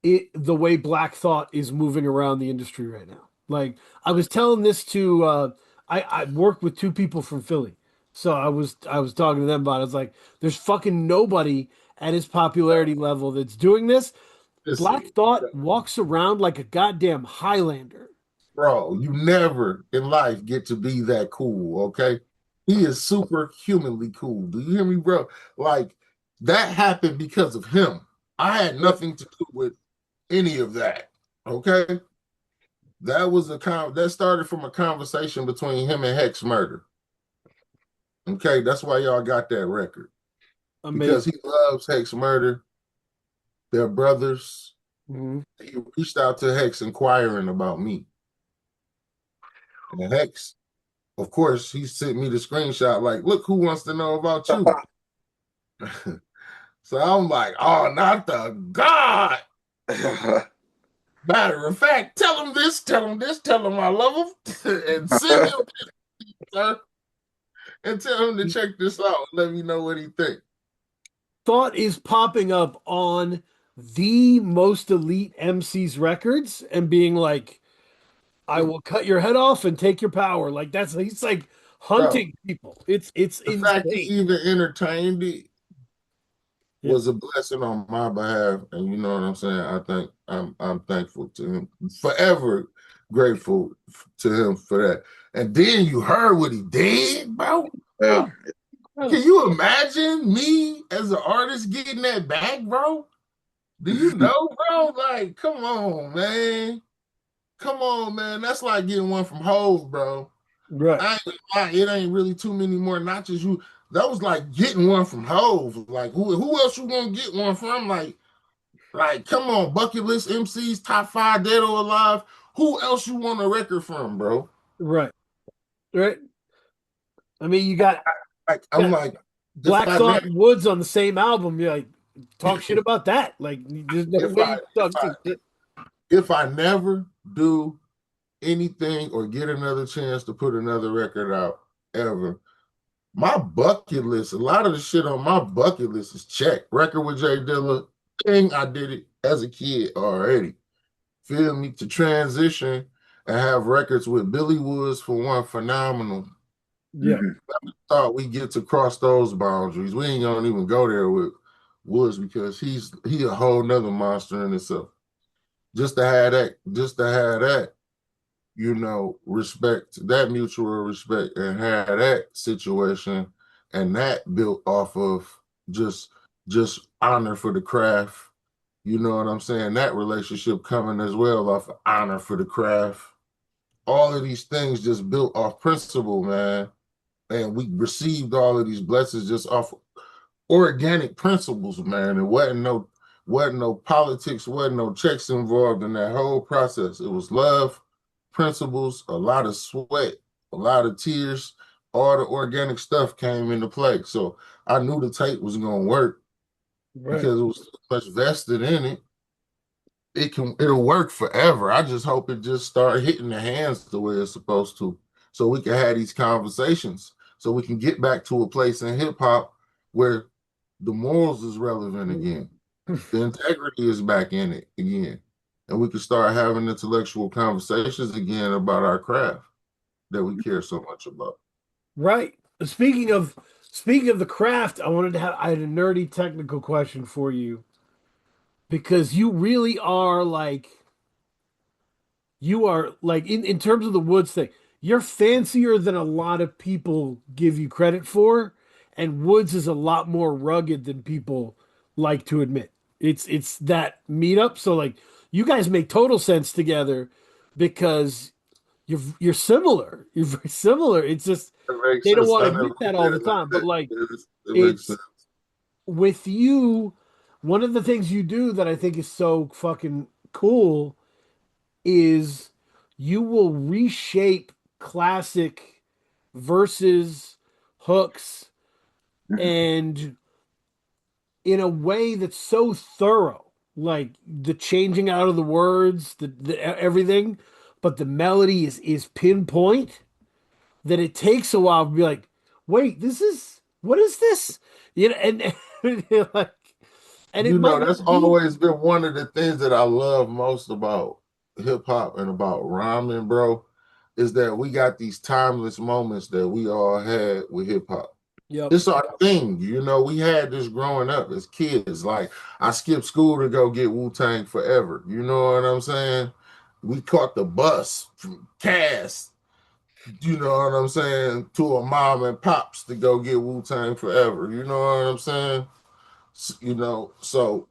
the way Black Thought is moving around the industry right now. Like I was telling this to I work with two people from Philly. So I was talking to them about it. I was like, there's fucking nobody at his popularity level that's doing this. Black Listen, Thought walks around like a goddamn Highlander. bro, you never in life get to be that cool, okay? He is superhumanly cool. Do you hear me, bro? Like that happened because of him. I had Right. nothing to do with any of that. Okay. That was that started from a conversation between him and Hex Murder. Okay, that's why y'all got that record. Because Amazing. he loves Hex Murder. They're brothers. Mhm. He reached out to Hex inquiring about me. And Hex, of course, he sent me the screenshot like, look who wants to know about you. So I'm like, oh, not the God. Matter of fact, tell him this, tell him this, tell him I love him, and send him this, sir, and tell him to check this out. Let me know what he think. Thought is popping up on the most elite MC's records and being like, I will cut your head off and take your power. Like that's he's like Bro, hunting people. It's the fact he insane. even entertained it Yeah. was a blessing on my behalf, and you know what I'm saying. I think I'm thankful to him, forever grateful to him for that. And then you heard what he did, bro. Yeah. Can you imagine me as an artist getting that back, bro? Do you know, bro? Like, come on, man. Come on, man. That's like getting one from Hove, bro. Right. I ain't gonna lie, it ain't really too many more notches. That was like getting one from Hove. Like who else you gonna get one from? Like come on, bucket list MCs, top 5 dead or alive. Who else you want a record from, bro? Right. Right. I mean, Like you I'm got like, if Black I never Thought and Woods on the same album. You're like, talk shit about that. Like, there's no if way I you if talk I shit. if I never do anything or get another chance to put another record out ever, my bucket list, a lot of the shit on my bucket list is checked. Record with Jay Dilla, thing I did it as a kid already. Feel me? To transition and have records with Billy Woods for one, phenomenal. Yeah. Mhm. Thought we get to cross those boundaries. We ain't gonna even go there with Woods because he a whole nother monster in itself. Just to have that, respect, that mutual respect, and have that situation, and that built off of just just honor for the craft. You know what I'm saying? That relationship coming as well off of honor for the craft. All of these things just built off principle, man. And we received all of these blessings just off organic principles, man. It wasn't no politics, wasn't no checks involved in that whole process. It was love, principles, a lot of sweat, a lot of tears. All the organic stuff came into play. So I knew the tape was gonna work Right. because it was so much vested in it. It'll work forever. I just hope it just start hitting the hands the way it's supposed to. So we can have these conversations. So we can get back to a place in hip hop where the morals is relevant again. The integrity is back in it again. And we can start having intellectual conversations again about our craft that we care so much about. Right. Speaking of the craft, I had a nerdy technical question for you because you are like in terms of the Woods thing, you're fancier than a lot of people give you credit for, and Woods is a lot more rugged than people like to admit. It's that meetup. So like you guys make total sense together because you're similar. You're very similar. It's just It makes they don't sense. want I to never admit looked that at all the it like time. But that. like It makes it's sense. with you, one of the things you do that I think is so fucking cool is you will reshape classic verses, hooks, Mhm. and in a way that's so thorough, like the changing out of the words, everything, but the melody is pinpoint that it takes a while to be like, wait, this is what is this? You know, and you're like, and it You know, might that's not be. always been one of the things that I love most about hip hop and about rhyming, bro, is that we got these timeless moments that we all had with hip hop. Yep. It's our thing, you know. We had this growing up as kids. Like I skipped school to go get Wu-Tang Forever. You know what I'm saying? We caught the bus from Cass, you know what I'm saying, to a mom and pops to go get Wu-Tang Forever. You know what I'm saying? You know, so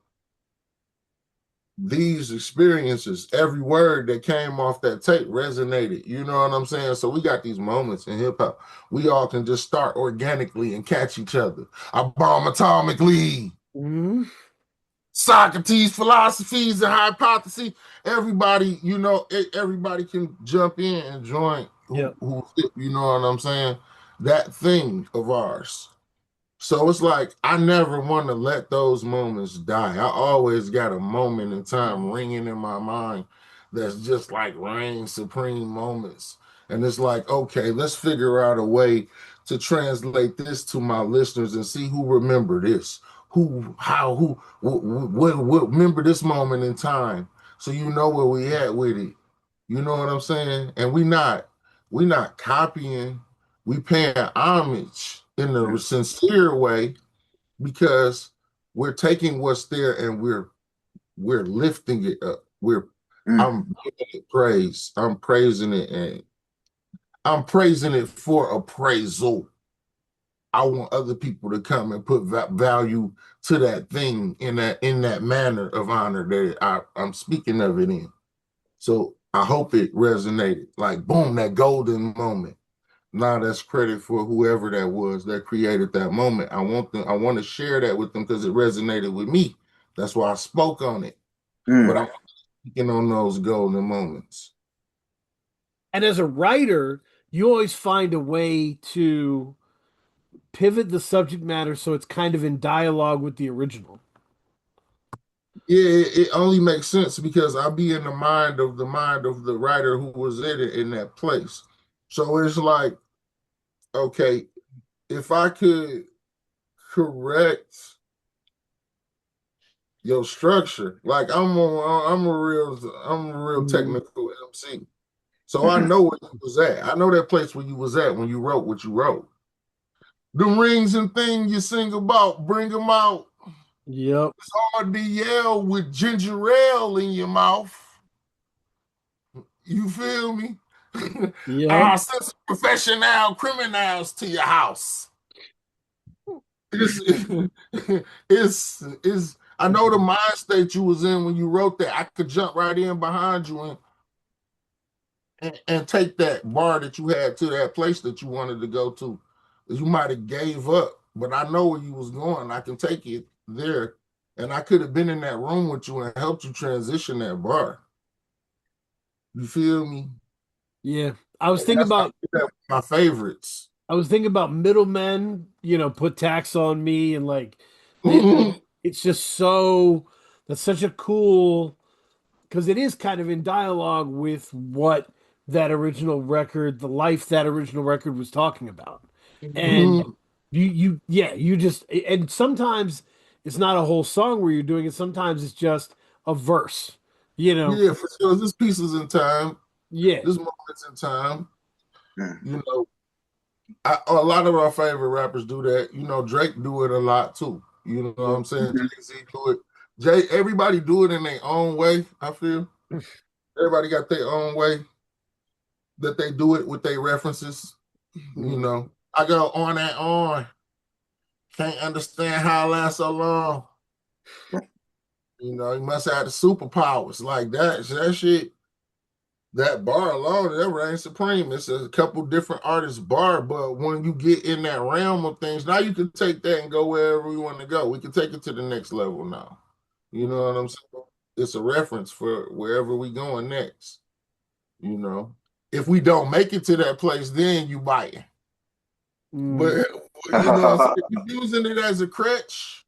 these experiences, every word that came off that tape resonated. You know what I'm saying? So we got these moments in hip hop. We all can just start organically and catch each other. I bomb atomically. Mhm. Socrates' philosophies and hypotheses. Everybody, you know, everybody can jump in and join Yep. you know what I'm saying? That thing of ours. So it's like I never want to let those moments die. I always got a moment in time ringing in my mind that's just like reign supreme moments. And it's like, okay, let's figure out a way to translate this to my listeners and see who remember this, what remember this moment in time, so you know where we at with it. You know what I'm saying? And we not copying, we paying homage in the sincere way because we're taking what's there and we're lifting it up. Mm. I'm giving it praise. I'm praising it and I'm praising it for appraisal. I want other people to come and put value to that thing in that manner of honor that I'm speaking of it in. So I hope it resonated. Like boom, that golden moment. Now that's credit for whoever that was that created that moment. I want to share that with them because it resonated with me. That's why I spoke on it. But Mm. I'm speaking on those golden moments. And as a writer, you always find a way to pivot the subject matter so it's kind of in dialogue with the original. Yeah, it only makes sense because I be in the mind of the writer who was in it in that place. So it's like, okay, if I could correct your structure, like I'm a real Mhm. technical MC. So I Mhm. know where you was at. I know that place where you was at when you wrote what you wrote. The rings and things you sing about, bring them out. Yep. It's hard to yell with ginger ale in your mouth. You feel me? Yep. I'll send some professional criminals to your house. It's, it's I know the mind state you was in when you wrote that. I could jump right in behind you and take that bar that you had to that place that you wanted to go to. You might have gave up, but I know where you was going. I can take it there. And I could have been in that room with you and helped you transition that bar. You feel me? Yeah. I was And thinking that's how I about do that with my favorites. I was thinking about middlemen, put tax on me and like Mhm. it's just so that's such a cool because it is kind of in dialogue with what that original record, the life that original record was talking about. And Mhm. you just and sometimes it's not a whole song where you're doing it. Sometimes it's just a verse, you know. Yeah, for sure. This piece is in time. Yeah. This moment's in time. Mm. You know, a lot of our favorite rappers do that. You know, Drake do it a lot too. You know what Yeah. I'm saying? Mhm. Jay-Z do it. Everybody do it in their own way, I feel. Everybody got their own way. that they do it with their references. You know, I go on and on. Can't understand how it lasts so long. You know, he must have the superpowers like that. So that shit, that bar alone, that reigns supreme. It's a couple different artists' bar, but when you get in that realm of things, now you can take that and go wherever we want to go. We can take it to the next level now. You know what I'm saying? It's a reference for wherever we going next. You know, if we don't make it to that place, then you biting. But you know, what I'm saying? If you're using it as a crutch,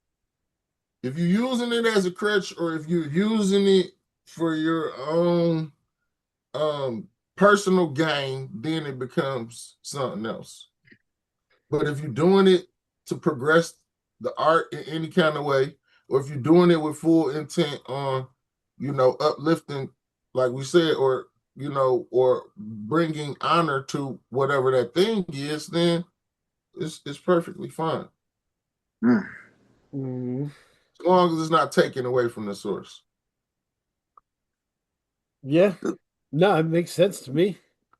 if you're using it as a crutch, or if you're using it for your own personal gain, then it becomes something else. But if you're doing it to progress the art in any kind of way, or if you're doing it with full intent on, you know, uplifting, like we said, or you know, or bringing honor to whatever that thing is, then it's perfectly fine. As long as it's not taken away from the source. Yeah. No, it makes sense to me.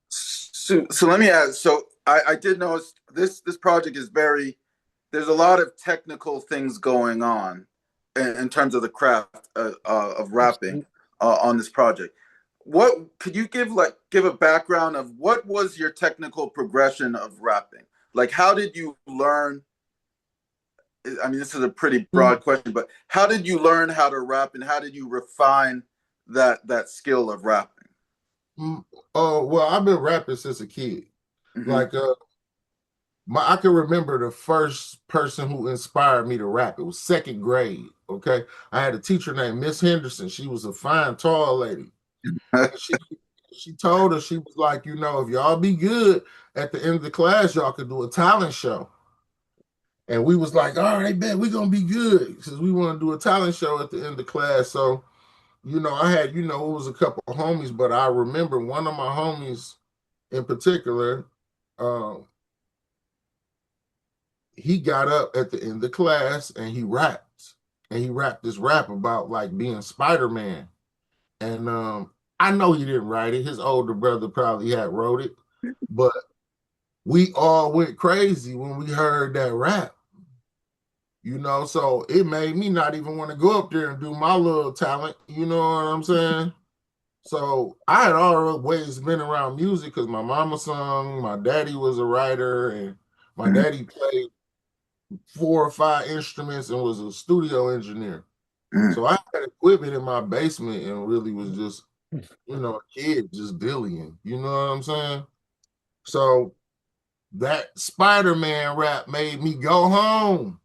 So let me ask. So I did notice this project is there's a lot of technical things going on in terms of the craft of rapping on this project. What could you give a background of what was your technical progression of rapping? Like, how did you learn? I mean, this is a pretty broad question, but how did you learn how to rap, and how did you refine that skill of rapping? Well, I've been rapping since a kid. Like, I can remember the first person who inspired me to rap. It was second grade. Okay, I had a teacher named Miss Henderson. She was a fine, tall lady. She told us, she was like, you know, if y'all be good at the end of the class, y'all could do a talent show. And we was like, all right, bet we're gonna be good because we want to do a talent show at the end of class. So, you know, I had, you know, it was a couple of homies, but I remember one of my homies in particular, he got up at the end of class and he rapped. And he rapped this rap about like being Spider-Man. And I know he didn't write it. His older brother probably had wrote it. But we all went crazy when we heard that rap. You know, so it made me not even want to go up there and do my little talent. You know what I'm saying? So I had always been around music because my mama sung, my daddy was a writer, and my daddy played 4 or 5 instruments and was a studio engineer. So I had equipment in my basement and really was just, you know, a kid just dillying. You know what I'm saying? So that Spider-Man rap made me go home.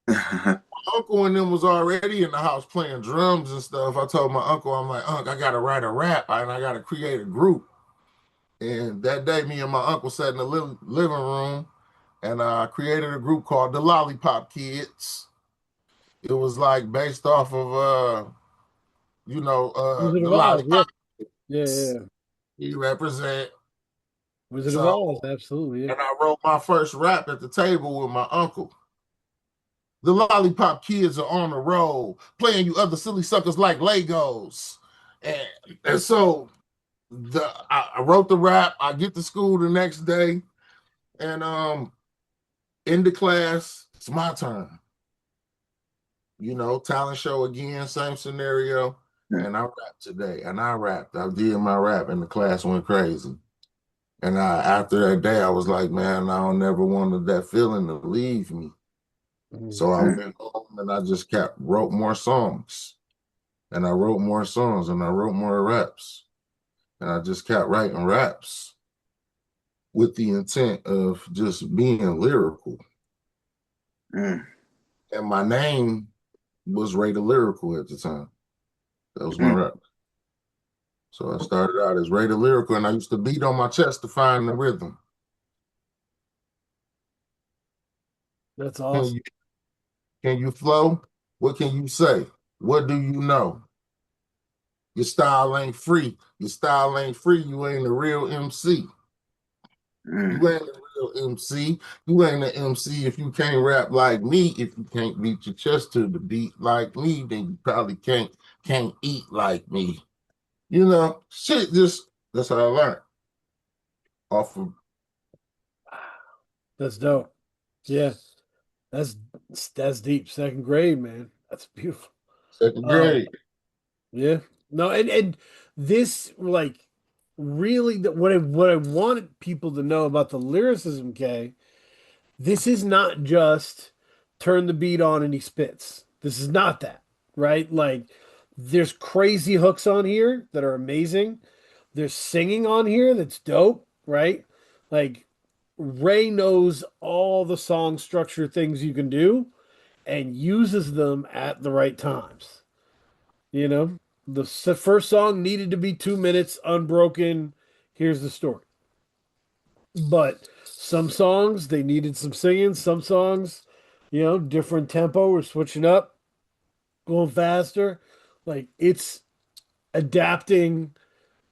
My uncle and them was already in the house playing drums and stuff. I told my uncle, I'm like, Unc, I gotta write a rap and I gotta create a group. And that day, me and my uncle sat in the living room and I created a group called the Lollipop Kids. It was like based off of you know, Wizard the of Oz, Lollipop yeah. Kids. He represent. Wizard of Oz, absolutely. And I wrote my first rap at the table with my uncle. The Lollipop Kids are on the road, playing you other silly suckers like Legos. And so I wrote the rap. I get to school the next day, and in the class, it's my turn. You know, talent show again, same scenario. And I rapped today, and I rapped. I did my rap, and the class went crazy. And after that day, I was like, man, I don't never wanted that feeling to leave me. So I went home and I just wrote more songs. And I wrote more songs and I wrote more raps. And I just kept writing raps with the intent of just being lyrical. And my name was Ray the Lyrical at the time. That was my rap. So I started out as Ray the Lyrical, and I used to beat on my chest to find the rhythm. That's awesome. Can you flow? What can you say? What do you know? Your style ain't free. Your style ain't free. You ain't a real MC. You ain't a real MC. You ain't an MC if you can't rap like me. If you can't beat your chest to the beat like me, then you probably can't eat like me. You know, shit, that's how I learned. off of That's dope. Yeah, that's that's deep. Second grade, man. That's beautiful. second Uh, grade. yeah. No, and this like really what I wanted people to know about the lyricism, Kay. This is not just turn the beat on and he spits. This is not that, right? Like there's crazy hooks on here that are amazing. There's singing on here that's dope, right? Like Ray knows all the song structure things you can do and uses them at the right times. You know, the first song needed to be 2 minutes unbroken. Here's the story. But some songs they needed some singing. Some songs, different tempo. We're switching up, going faster. Like it's adapting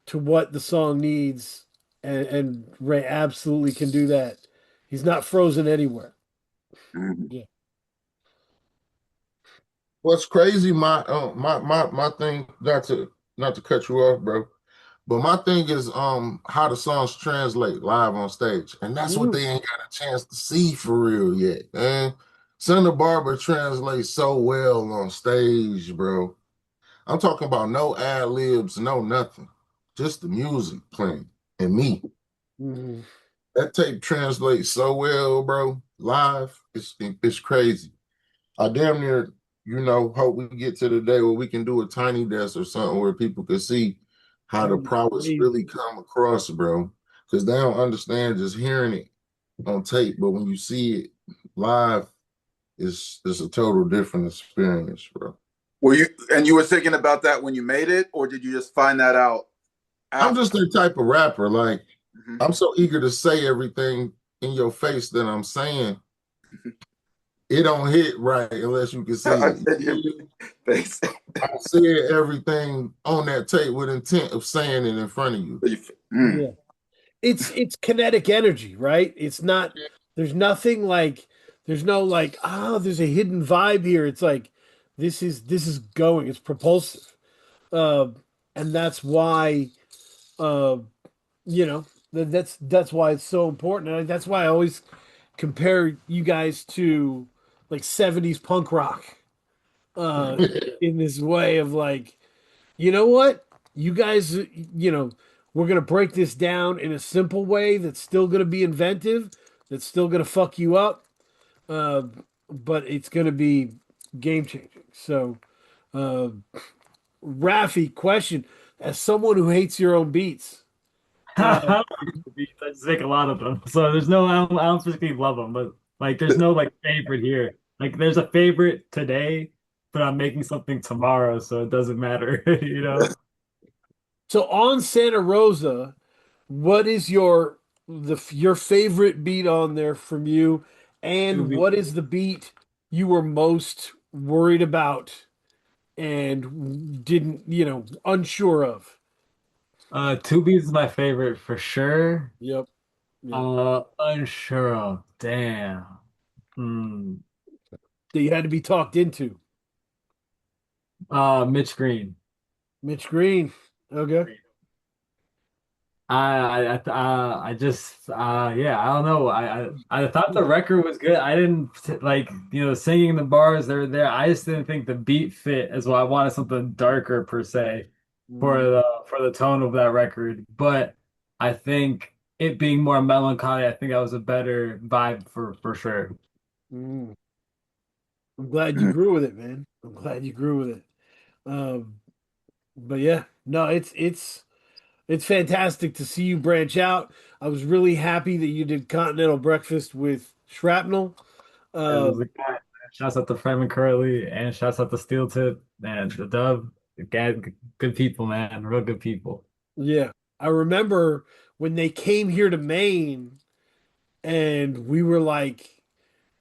to what the song needs, and Ray absolutely can do that. He's not frozen anywhere. Mhm. Yeah. What's crazy, my thing, not to cut you off, bro. But my thing is how the songs translate live on stage. And that's what Mm, they ain't got a chance to see for real yet, man. Santa Barbara translates so well on stage, bro. I'm talking about no ad libs, no nothing. Just the music playing and me. mm, That tape translates so well, bro. Live, it's crazy. I damn near, hope we get to the day where we can do a tiny desk or something where people can see how that the would be prowess really crazy. come across, bro. Because they don't understand just hearing it on tape, but when you see it live, it's a total different experience, bro. You were thinking about that when you made it, or did you just find that out I'm after? just the type of rapper, like, Mhm. I'm so eager to say everything in your face that I'm saying. It don't hit right unless you can see I it. said your face. I said everything on that tape with intent of saying it in front of you. Mm. Yeah. It's kinetic energy, right? It's not there's nothing like there's no like, there's a hidden vibe here. It's like this is going, it's propulsive. Uh, and that's why uh, you know, that's why it's so important. And that's why I always compare you guys to like 70s punk rock uh in this way of like, you know what? You guys, we're going to break this down in a simple way that's still going to be inventive, that's still going to fuck you up, uh, but it's going to be game changing. So, uh, Raphy, question: as someone who hates your own beats, I uh, don't like the beats. I just make a lot of them. So there's no, I don't particularly love them, but like there's no like favorite here. Like there's a favorite today, but I'm making something tomorrow, so it doesn't matter, you know? so on Santa Rosa, what is your favorite beat on there from you, To and be what is the beat you were most worried about and didn't, unsure of? Two Beats is my favorite for sure. Yep. Yep. Unsure of. Damn. Hmm. That you had to be talked into. Mitch Green. Mitch Green. Okay. I just yeah, I don't know. I thought the record was good. I didn't like, singing the bars, they're there. I just didn't think the beat fit as well. I wanted something darker per se for Mm, the tone of that record. But I think it being more melancholy, I think that was a better vibe for sure. mm. I'm glad you grew with it, man. I'm glad you grew with it. Um, but yeah, no, it's fantastic to see you branch out. I was really happy that you did Continental Breakfast with Shrapnel. It Uh, was a guy. Shouts out to Freeman Curly and shouts out to Steel Tip and the Dub. Guys, good people, man. Real good people. yeah, I remember when they came here to Maine, and we were like,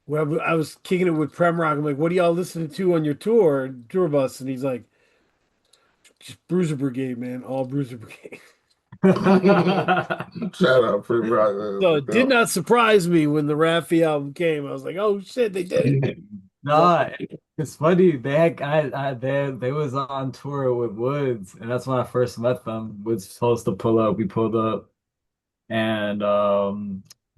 well, I was kicking it with Prem Rock. I'm like, what are y'all listening to on your tour bus? And he's like, just Bruiser Brigade, man, all Bruiser Brigade. Shout out Free Rock. So it did not surprise me when the Raphy album came. I was like, oh shit, they did it. So, Nah, it's funny. They had guys. They was on tour with Woods, and that's when I first met them. Woods was supposed to pull up. We pulled up, and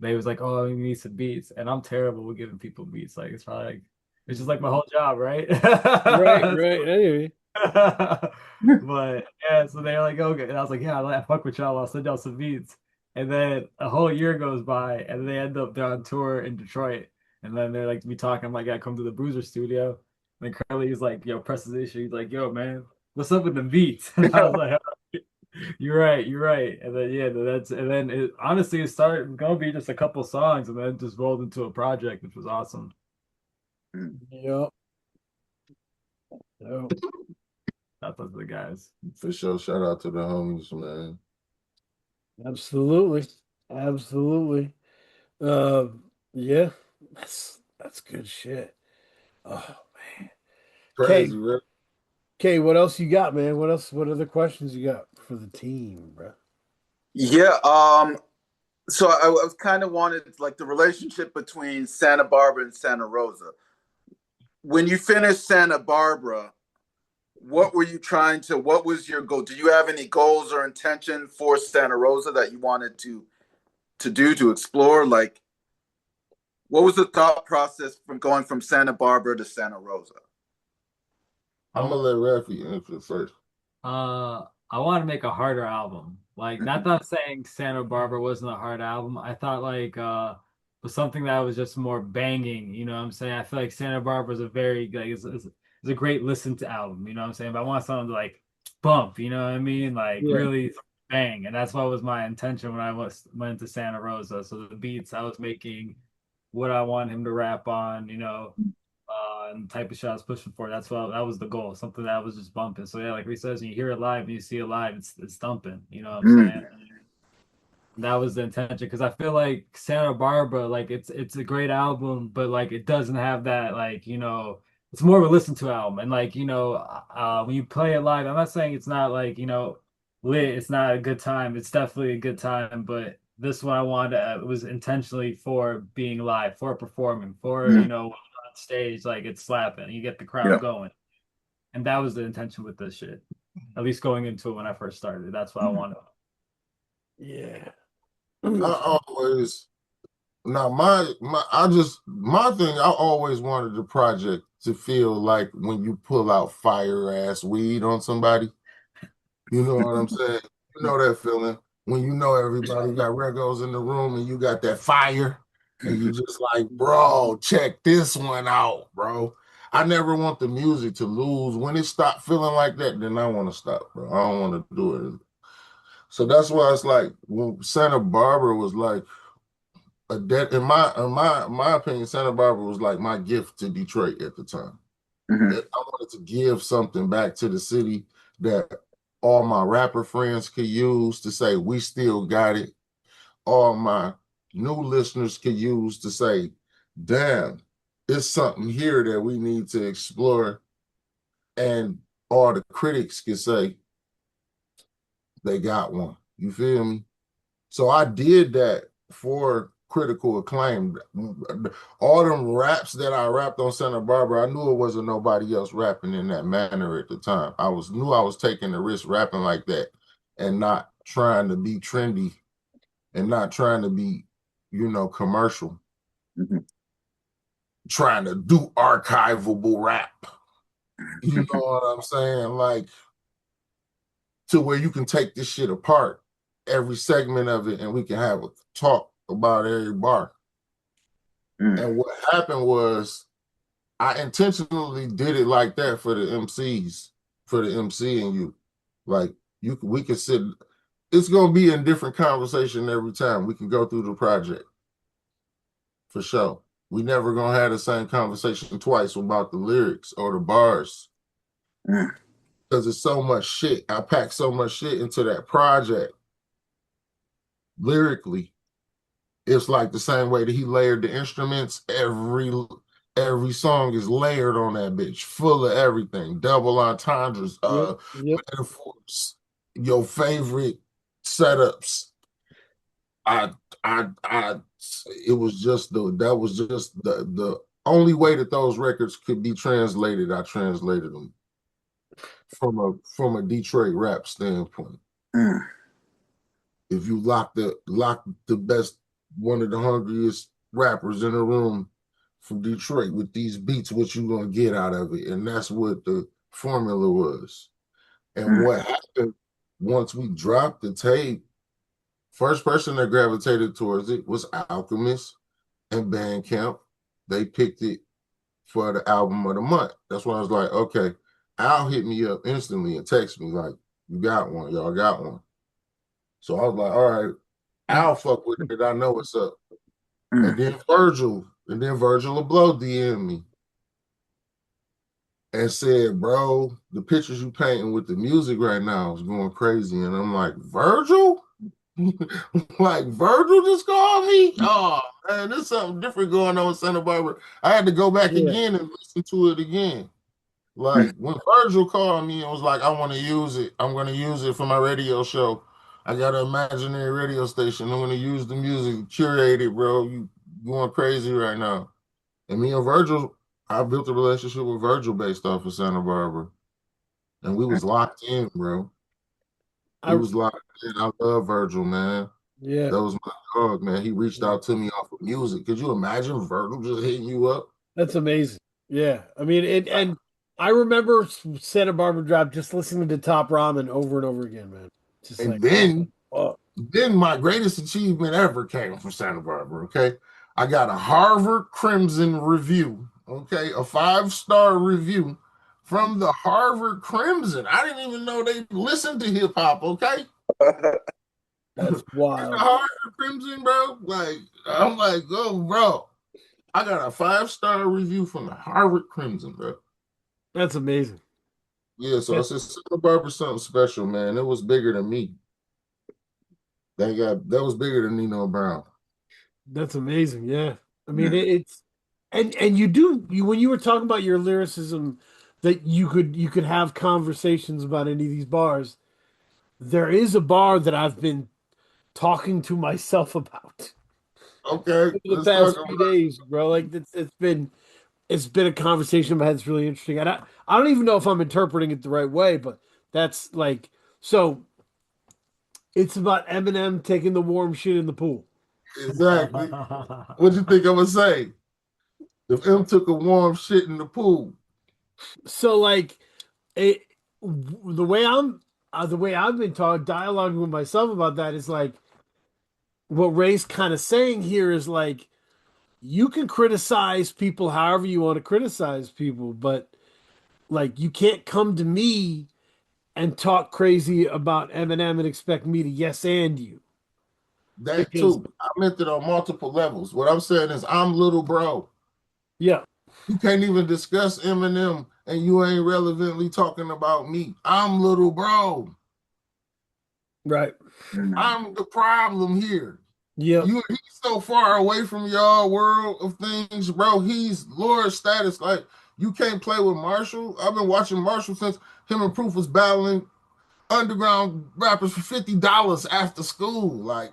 they was like, "Oh, we need some beats," and I'm terrible with giving people beats. Like it's probably like it's just like my whole job, right? Right, right. Anyway. But yeah, so they're like, okay, and I was like, yeah, I fuck with y'all. I'll send y'all some beats. And then a whole year goes by, and they end up they're on tour in Detroit, and then they're like me talking. I'm like, I come to the Bruiser studio, and then Curly's like, yo, press this issue. He's like, yo, man, what's up with the beats? And I was like, you're right, you're right. And then yeah, and then it honestly it started gonna be just a couple songs, and then it just rolled into a project, which was awesome. Yep. Yep. Shout out to the guys. For sure. Shout out to the homies, man. Absolutely. Absolutely. Yeah, that's good shit. Oh man. Crazy, man. Okay, what else you got, man? What else? What other questions you got for the team, bro? Yeah. So I was kind of wanted like the relationship between Santa Barbara and Santa Rosa. When you finished Santa Barbara, what were you trying to? What was your goal? Do you have any goals or intention for Santa Rosa that you wanted to do to explore? Like, what was the thought process from going from Santa Barbara to Santa Rosa? I'm gonna let Raphy answer first. I want to make a harder album. Like, not that I'm saying Santa Barbara wasn't a hard album. I thought like was something that was just more banging. You know what I'm saying? I feel like Santa Barbara is a very like it's a great listen to album. You know what I'm saying? But I want something to like bump. You know what I mean? Like Yeah. really bang. And that's what was my intention when I went to Santa Rosa. So the beats I was making, what I want him to rap on. You know, and the type of shit I was pushing for. That's what that was the goal, something that was just bumping. So yeah, like he says, when you hear it live and you see it live, it's thumping. You know what I'm saying? That was the intention because I feel like Santa Barbara, like it's a great album, but like it doesn't have that like it's more of a listen to album. And like when you play it live, I'm not saying it's not like lit. It's not a good time. It's definitely a good time, but this one I wanted it was intentionally for being live, for performing, for on stage, like it's slapping. You get the crowd Yeah. going, and that was the intention with this shit. At least going into it when I first started, that's what I wanted. Yeah. I always now my thing. I always wanted the project to feel like when you pull out fire ass weed on somebody. You know what I'm saying? You know that feeling when you know everybody got regos in the room and you got that fire and you just like, bro, check this one out, bro. I never want the music to lose. When it stopped feeling like that, then I want to stop, bro. I don't want to do it. So that's why it's like when Santa Barbara was like a dead in my opinion, Santa Barbara was like my gift to Detroit at the time. I wanted to give something back to the city that all my rapper friends could use to say we still got it. All my new listeners could use to say, damn, it's something here that we need to explore. And all the critics could say they got one. You feel me? So I did that for critical acclaim. All them raps that I rapped on Santa Barbara, I knew it wasn't nobody else rapping in that manner at the time. Knew I was taking the risk rapping like that and not trying to be trendy and not trying to be, commercial. Trying to do archivable rap. You know what I'm saying? Like to where you can take this shit apart, every segment of it, and we can have a talk about every bar. And what happened was I intentionally did it like that for the MCs, for the MC and you. Like we can sit, it's gonna be a different conversation every time. We can go through the project. For sure. We never gonna have the same conversation twice about the lyrics or the bars. Because it's so much shit. I packed so much shit into that project. Lyrically, it's like the same way that he layered the instruments. Every song is layered on that bitch, full of everything, double entendres, Yep. metaphors, your favorite setups. It was just the only way that those records could be translated. I translated them from a Detroit rap standpoint. if you lock the best, one of the hungriest rappers in the room from Detroit with these beats, what you gonna get out of it? And that's what the formula was. And what happened once we dropped the tape, first person that gravitated towards it was Alchemist and Bandcamp. They picked it for the album of the month. That's when I was like, okay, Al hit me up instantly and text me like, you got one, y'all got one. So I was like, all right, I'll fuck with it. I know what's up. And then Virgil Abloh DM me and said, bro, the pictures you painting with the music right now is going crazy. And I'm like, Virgil? Like Virgil just called me? Oh man, there's something different going on in Santa Barbara. I had to go back again and listen to it again. Like when Virgil called me and was like, I want to use it. I'm going to use it for my radio show. I got an imaginary radio station. I'm going to use the music, curate it, bro. You going crazy right now. And me and Virgil, I built a relationship with Virgil based off of Santa Barbara. And we was locked in, bro. We was locked in. I love Virgil, man. Yeah. That was my dog, man. He reached out to me off of music. Could you imagine Virgil just hitting you up? That's amazing. Yeah. I mean, and I remember Santa Barbara Drop just listening to Top Ramen over and over again, man. Just And like, then my greatest achievement ever came from Santa Barbara, okay? I got a Harvard Crimson review, okay? A 5-star review from the Harvard Crimson. I didn't even know they listened to hip hop, okay? That's wild. The Harvard Crimson, bro. Like, I'm like, oh, bro. I got a 5-star review from the Harvard Crimson, bro. That's amazing. Yeah, so I said Santa Barbara's something special, man. It was bigger than me. That was bigger than Nino Brown. That's amazing. Yeah. I mean, it's and you when you were talking about your lyricism that you could have conversations about any of these bars. There is a bar that I've been talking to myself about Okay, over the let's past talk few about days, bro. Like it's been a conversation I've had that's really interesting. And I don't even know if I'm interpreting it the right way, but that's like so it's about Eminem taking the warm shit in the pool. exactly. What you think I'm gonna say? If M took a warm shit in the pool, So like it the way I've been talking dialoguing with myself about that is like what Ray's kind of saying here is like you can criticize people however you want to criticize people, but like you can't come to me and talk crazy about Eminem and expect me to yes and you. that Because too. I meant it on multiple levels. What I'm saying is, I'm little bro. yeah, You can't even discuss Eminem and you ain't relevantly talking about me. I'm little bro. right. I'm the problem here. Yep. He's so far away from y'all world of things, bro. He's Lord status. Like, you can't play with Marshall. I've been watching Marshall since him and Proof was battling underground rappers for $50 after school. Like,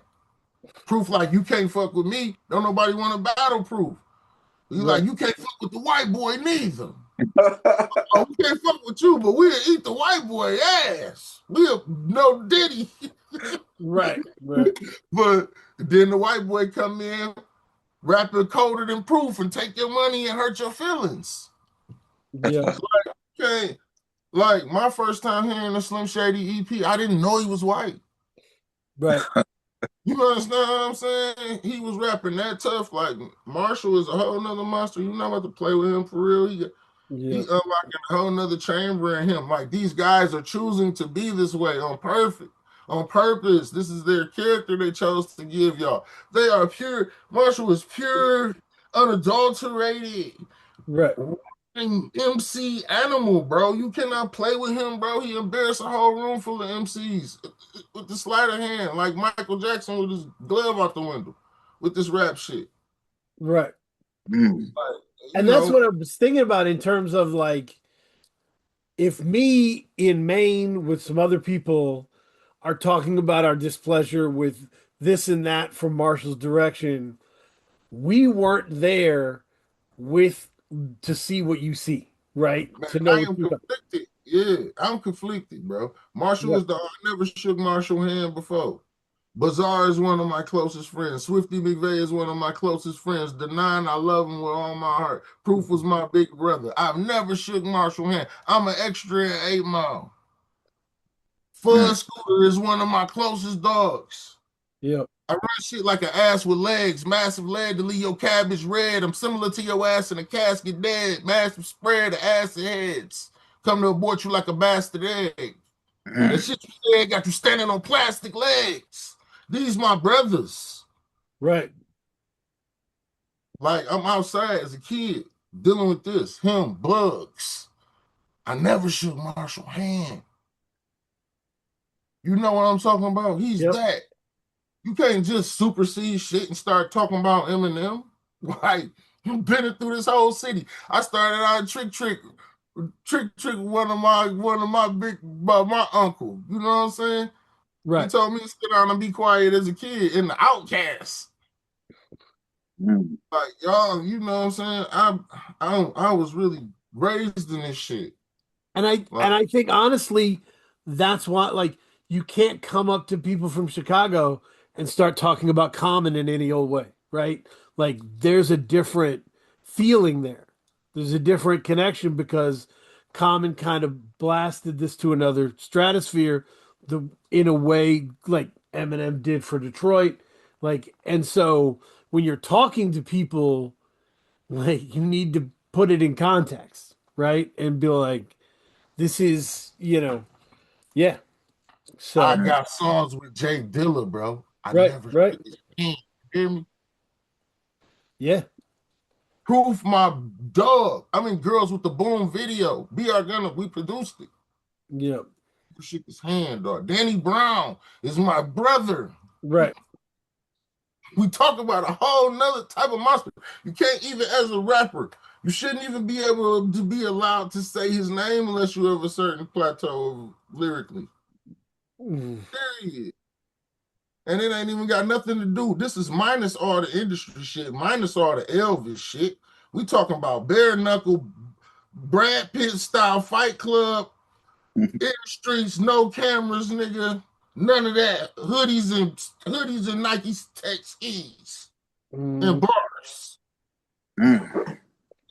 Proof, like, you can't fuck with me. Don't nobody want to battle Proof. You Right. like, you can't fuck with the white boy neither. Oh, we can't fuck with you, but we'll eat the white boy ass. We'll no Diddy. Right. Right. But then the white boy come in, rapping colder than Proof, and take your money and hurt your feelings. Yeah. Okay. Like my first time hearing the Slim Shady EP, I didn't know he was white. Right. You understand what I'm saying? He was rapping that tough. Like Marshall is a whole nother monster. You're not about to play with him for real. He Yeah. unlocking a whole nother chamber in him. Like these guys are choosing to be this way on purpose. This is their character they chose to give y'all. They are pure. Marshall is pure, unadulterated. Right. MC animal, bro. You cannot play with him, bro. He embarrassed a whole room full of MCs with the sleight of hand, like Michael Jackson with his glove out the window with this rap shit. Right. Like, And that's what I was thinking about in terms of like if me in Maine with some other people are talking about our displeasure with this and that from Marshall's direction, we weren't there with to see what you see, right? man, To I know what am you got. conflicted. Yeah, I'm conflicted, bro. Marshall Yeah. is the I never shook Marshall hand before. Bazaar is one of my closest friends. Swifty McVeigh is one of my closest friends. The Nine, I love him with all my heart. Proof was my big brother. I've never shook Marshall hand. I'm an extra in 8 Mile. Fuzz Scooter is one of my closest dogs. Yeah. I run shit like an ass with legs, massive leg to leave your cabbage red. I'm similar to your ass in a casket dead, massive spread of acid heads. Come to abort you like a bastard egg. That shit you said got you standing on plastic legs. These my brothers. Right. Like I'm outside as a kid dealing with this. Him, Bugs. I never shook Marshall hand. You know what I'm talking about? He's Yep. that. You can't just supersede shit and start talking about Eminem. Like, you've been through this whole city. I started out trick one of my my uncle. You know what I'm saying? He Right. told me to sit down and be quiet as a kid in the Outcast. Like, y'all, you know what I'm saying? I was really raised in this shit. And I think honestly, that's why like you can't come up to people from Chicago and start talking about Common in any old way, right? Like there's a different feeling there. There's a different connection because Common kind of blasted this to another stratosphere in a way like Eminem did for Detroit. Like, and so when you're talking to people, like you need to put it in context, right? And be like, this is, yeah. I So, got songs with Jay Dilla, bro. I right, never right. shook his hand. You hear me? Yeah, Proof, my dog. I mean, Girls with the Boom video. B.R. Gunner, we produced it. yeah, You shook his hand, dog. Danny Brown is my brother. right. We talk about a whole nother type of monster. You can't even, as a rapper, you shouldn't even be able to be allowed to say his name unless you have a certain plateau of lyrically. Mm. Period. And it ain't even got nothing to do. This is minus all the industry shit, minus all the Elvis shit. We talking about bare knuckle, Brad Pitt style Fight Club, in the streets, no cameras, nigga. None of that. Hoodies and Nike Tech skis and Mm. bars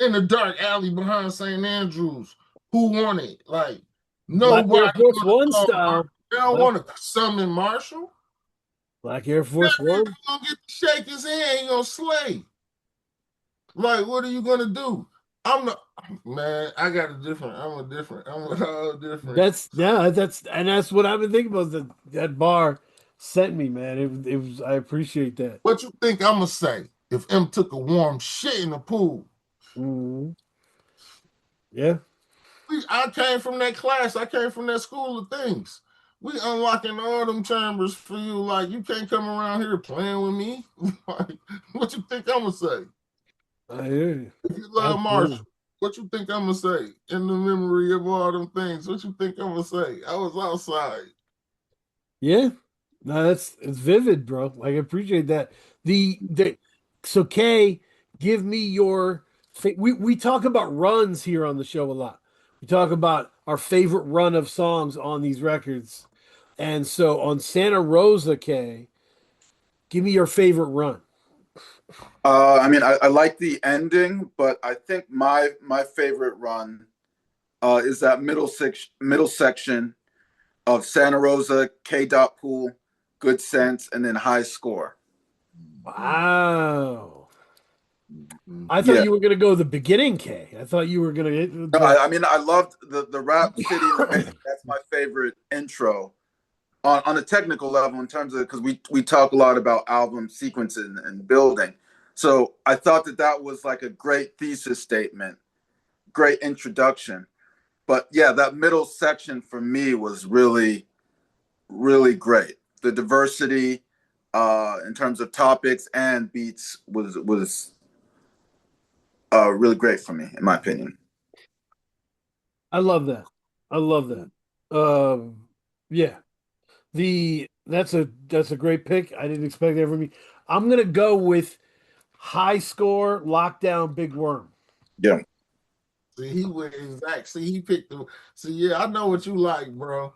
in the dark alley behind St. Andrews. Who want it? Like Black Air nobody Force want to One call style. They don't Black, want to summon Marshall. Black Air Never Force even One. gonna get to shake his hand. He gonna slay. Like, what are you gonna do? I'm the man. I'm a whole different. That's what I've been thinking about. That bar sent me, man. It was. I appreciate that. What you think I'm gonna say if M took a warm shit in the pool? Mm. Yeah, I came from that class. I came from that school of things. We unlocking all them chambers for you. Like, you can't come around here playing with me. Like, what you think I'm gonna say? I hear you. If you love Absolutely. Marshall, what you think I'm gonna say? In the memory of all them things, what you think I'm gonna say? I was outside. Yeah. No, it's vivid, bro. Like, I appreciate that. So Kay, give me your we talk about runs here on the show a lot. We talk about our favorite run of songs on these records. And so on Santa Rosa, Kay, give me your favorite run. I mean, I like the ending, but I think my favorite run is that middle section of Santa Rosa, K. Dot Pool, Good Sense, and then High Score. Wow. I thought Yeah. you were gonna go the beginning, Kay. I thought you were gonna get No, I mean, I loved the Rap City in the Making. That's my favorite intro on a technical level in terms of, because we talk a lot about album sequencing and building. So I thought that was like a great thesis statement, great introduction. But yeah, that middle section for me was really, really great. The diversity in terms of topics and beats was really great for me, in my opinion. I love that. I love that. Yeah. That's a great pick. I didn't expect that from me. I'm gonna go with High Score, Lockdown, Big Worm. Yeah. See, he went exact. See, he picked the. See, yeah, I know what you like, bro.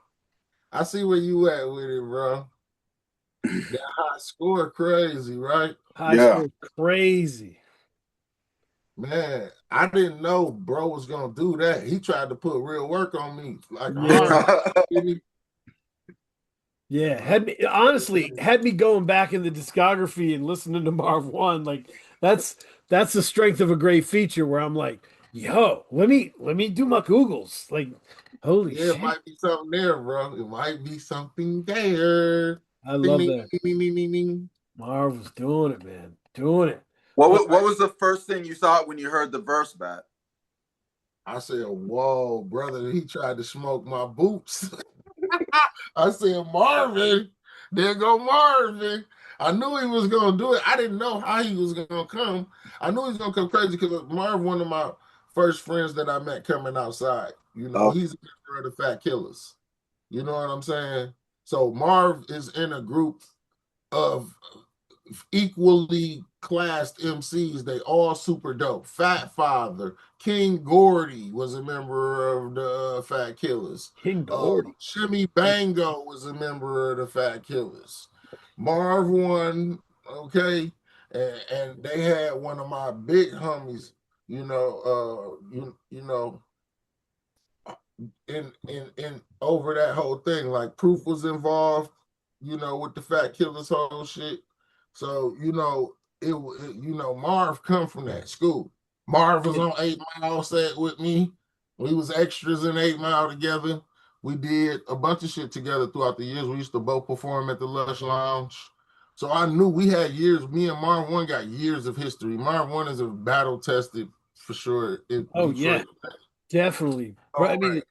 I see where you at with it, bro. That high score crazy, right? High Yeah. school crazy. Man, I didn't know bro was gonna do that. He tried to put real work on me, like Yeah. hard. Didn't Yeah, had me going back in the discography and listening to Marv One. Like that's the strength of a great feature where I'm like, yo, let me do my Googles. Like, holy Yeah, it shit. might be something there, bro. It might be something there. I Ding, love ding, that. ding, ding, ding, ding, ding. Marv was doing it, man. Doing it. What was the first thing you thought when you heard the verse back? I said, whoa, brother, he tried to smoke my boots. I said, Marvin, there go Marvin. I knew he was gonna do it. I didn't know how he was gonna come. I knew he was gonna come crazy because Marv, one of my first friends that I met coming outside. You know, Oh, he's a member of the Fat Killers. You know what I'm saying? So Marv is in a group of equally classed MCs. They all super dope. Fat Father, King Gordy was a member of the Fat Killers. King Gordy. Shimmy Bango was a member of the Fat Killers. Marv One, okay, and they had one of my big homies. You know, in over that whole thing. Like Proof was involved, with the Fat Killers whole shit. So Marv come from that school. Marv was on 8 Mile set with me. We was extras in 8 Mile together. We did a bunch of shit together throughout the years. We used to both perform at the Lush Lounge. So I knew we had years. Me and Marv One got years of history. Marv One is a battle tested for sure in Oh yeah, Detroit. definitely. All I mean, right. it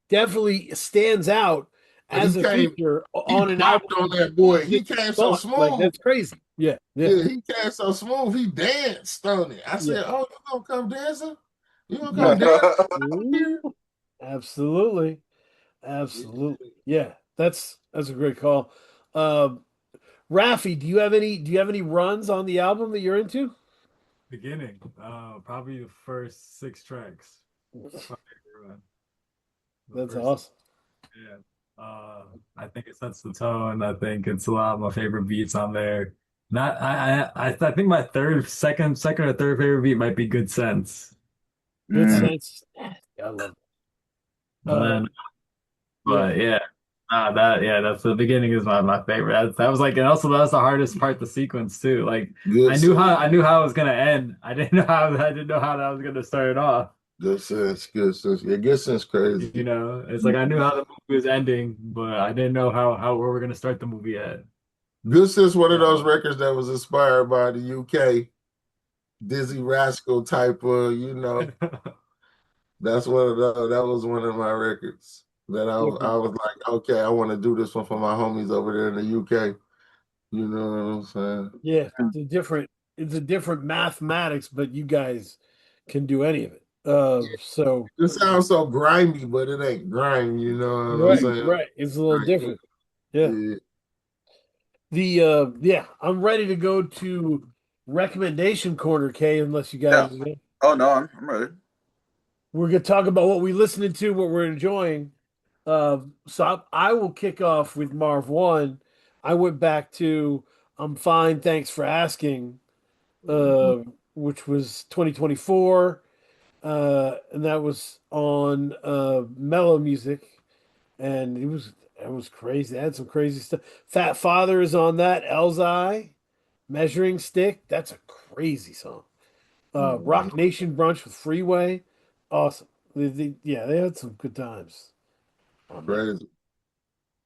definitely stands out But he as a came, feature he on an album popped on that boy. you He came so thought. Like smooth. that's crazy. Yeah, yeah, Yeah, he came so smooth. He danced on it. I yeah. said, "Oh, you gonna come dancing? You gonna come dancing out here?" Ooh, absolutely. Absolutely. Yeah, that's a great call. Um, Raphy, do you have any runs on the album that you're into? Beginning, probably the first 6 tracks. That's my favorite one. The That's first, awesome. yeah. I think it sets the tone. I think it's a lot of my favorite beats on there. Not, I think my second or third favorite beat might be Good Sense. Good mm. sense. I love it. And then, Yeah. but yeah, that's the beginning is my favorite. That was like, and also that's the hardest part, the sequence too. Like Good sense, I knew how it was gonna end. I didn't know how that was gonna start off. good sense, good sense. Yeah, good sense, You crazy. know, it's like I knew how the movie was ending, but I didn't know how where we're gonna start the movie at. Good sense. One of those records that was inspired by the UK Dizzy Rascal type of, That's one of the. That was one of my records that I was like, okay, I want to do this one for my homies over there in the UK. You know what I'm saying? Yeah, it's a different mathematics, but you guys can do any of it. So It sounds so grimy, but it ain't grime. You know what I'm right, saying? right. It's a little Like, different. Yeah. yeah. I'm ready to go to recommendation corner, Kay, unless you got Yeah. anything. Oh no, I'm ready. We're gonna talk about what we're listening to, what we're enjoying. So I will kick off with Marv One. I went back to "I'm Fine, Thanks for Asking," uh, which was 2024, and that was on Mellow Music, and it was crazy. It had some crazy stuff. Fat Father is on that. Elzai, Measuring Stick. That's a crazy song. Rock Nation Brunch with Freeway. Awesome. Yeah, they had some good times on there. Crazy.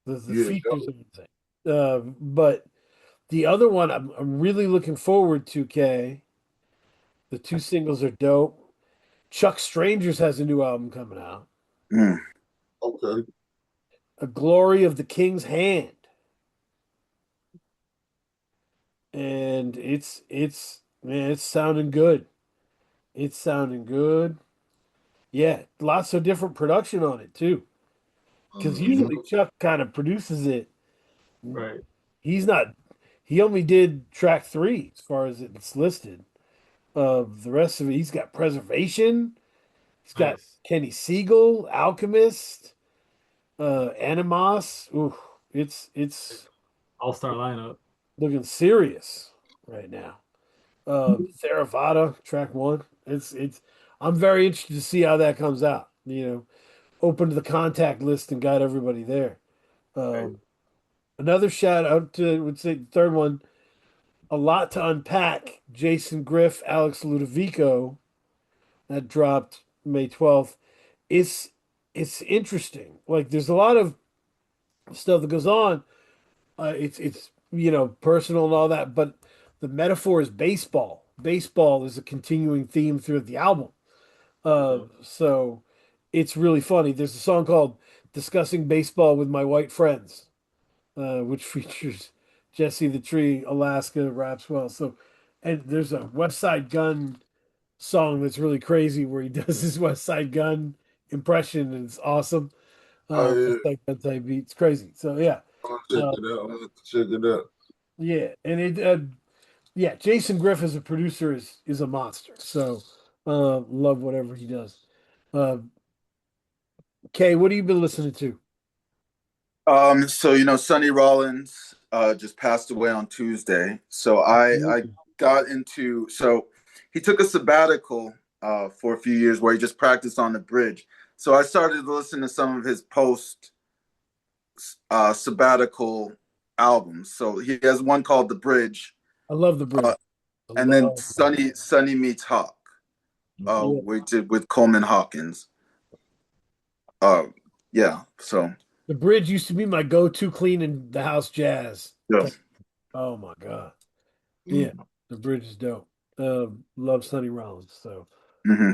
The Yeah. features are insane. But the other one I'm really looking forward to, Kay. The two singles are dope. Chuck Strangers has a new album coming out. Mm. Okay. A Glory of the King's Hand. And it's man, it's sounding good. It's sounding good. Yeah, lots of different production on it too. Because Mhm. usually Chuck kind of produces it. Right. He's not. He only did track three as far as it's listed. The rest of it, he's got Preservation. He's got Nice. Kenny Siegel, Alchemist, Animos. Ooh, it's All-star lineup. looking serious right now. Theravada, track one. It's I'm very interested to see how that comes out. Opened the contact list and got everybody there. Um, Another shout out to would say the third one, a lot to unpack. Jason Griff, Alex Ludovico, that dropped May 12th. It's it's interesting. Like there's a lot of stuff that goes on. It's personal and all that, but the metaphor is baseball. Baseball is a continuing theme through the album. So it's really funny. There's a song called "Discussing Baseball with My White Friends," which features Jesse the Tree, Alaska raps well. So, and there's a West Side Gun song that's really crazy where he does his West Side Gun impression, and it's awesome. Oh yeah, West Side Gun type beat. It's crazy. So yeah, I'm gonna check uh, it out. I'm gonna check it out. yeah, and yeah, Jason Griff as a producer is a monster. So, love whatever he does. Uh, Kay, what have you been listening to? So Sonny Rollins just passed away on Tuesday. So I got into so he took a sabbatical for a few years where he just practiced on the bridge. So I started to listen to some of his post sabbatical albums. So he has one called The Bridge, I love the bridge. I and then love Sunny Meets Hawk, yeah. we did with Coleman Hawkins. Uh, yeah. So The bridge used to be my go-to cleaning the house jazz. yeah. Oh my God. Yeah, Mm. the bridge is dope. Love Sonny Rollins. So Hmm.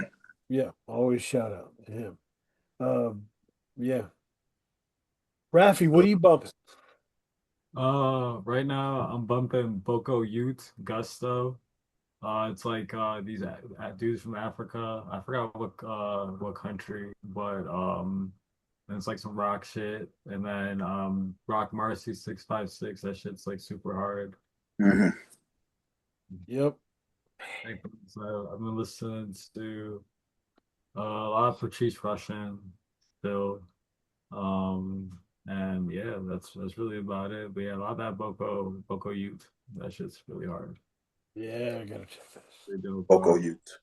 yeah, always shout out to him. Um, yeah. Raphy, what are you bumping? Right now I'm bumping Boko Youth, Gusto. It's like these dudes from Africa. I forgot what country, but and it's like some rock shit. And then Rock Marcy 656. That shit's like super hard. Hmm. Yep. So I've been listening to a lot of Patrice Rushen still. And yeah, that's really about it. But yeah, a lot of that Boko Youth. That shit's really hard. Yeah, I gotta check this. They do Boko Youth.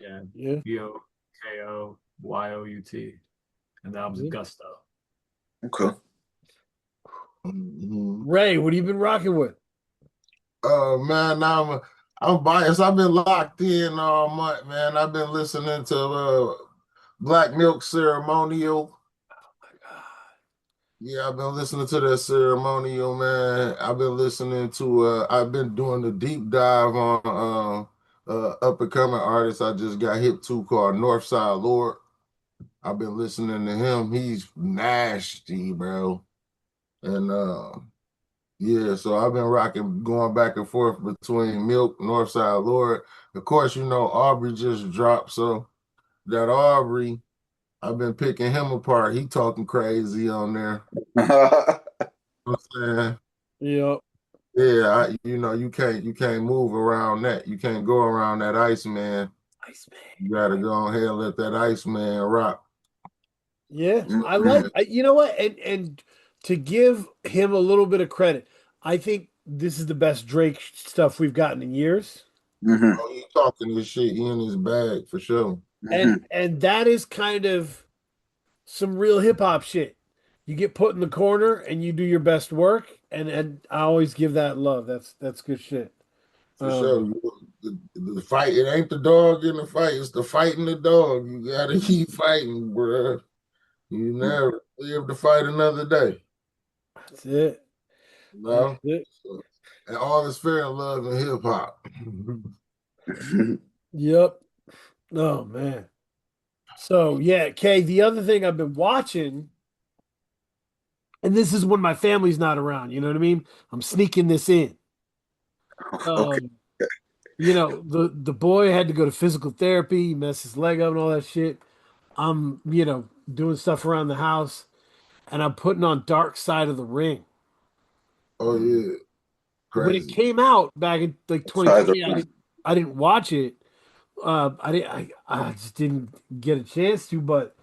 yeah, Yeah. Bokoyut, and the album's Yeah. Gusto. Okay. Mhm. Ray, what have you been rocking with? Man, I'm biased. I've been locked in all month, man. I've been listening to Black Milk Ceremonial. Yeah, I've been listening to that ceremonial, man. I've been listening to I've been doing the deep dive on up and coming artist I just got hip to called Northside Lord. I've been listening to him. He's nasty, bro. And yeah, so I've been rocking, going back and forth between Milk, Northside Lord. Of course, Aubrey just dropped, so that Aubrey, I've been picking him apart. He talking crazy on there. You know what I'm saying? Yep. Yeah, you can't move around that. You can't go around that Iceman. Nice man. You gotta go ahead and let that Iceman rock. Yeah, I like. Mhm. You know what? And to give him a little bit of credit, I think this is the best Drake stuff we've gotten in years. Mhm. Oh, he talking this shit. He in his bag for sure. And Mhm. and that is kind of some real hip hop shit. You get put in the corner and you do your best work, and I always give that love. That's good shit. For sure. The fight, it ain't the dog in the fight, it's the fighting the dog. You gotta keep fighting, bruh. You never live to fight another day. That's it. You That's know? it. So, and all is fair in love and hip hop. Mhm. Yep. Oh man. So yeah, Kay, the other thing I've been watching, and this is when my family's not around, you know what I mean? I'm sneaking this in. Okay. Um, the boy had to go to physical therapy, he messed his leg up and all that shit. I'm, doing stuff around the house and I'm putting on Dark Side of the Ring. Oh yeah, When it crazy. came out back in like Side of 2020, I didn't watch it. I just didn't get a chance to, but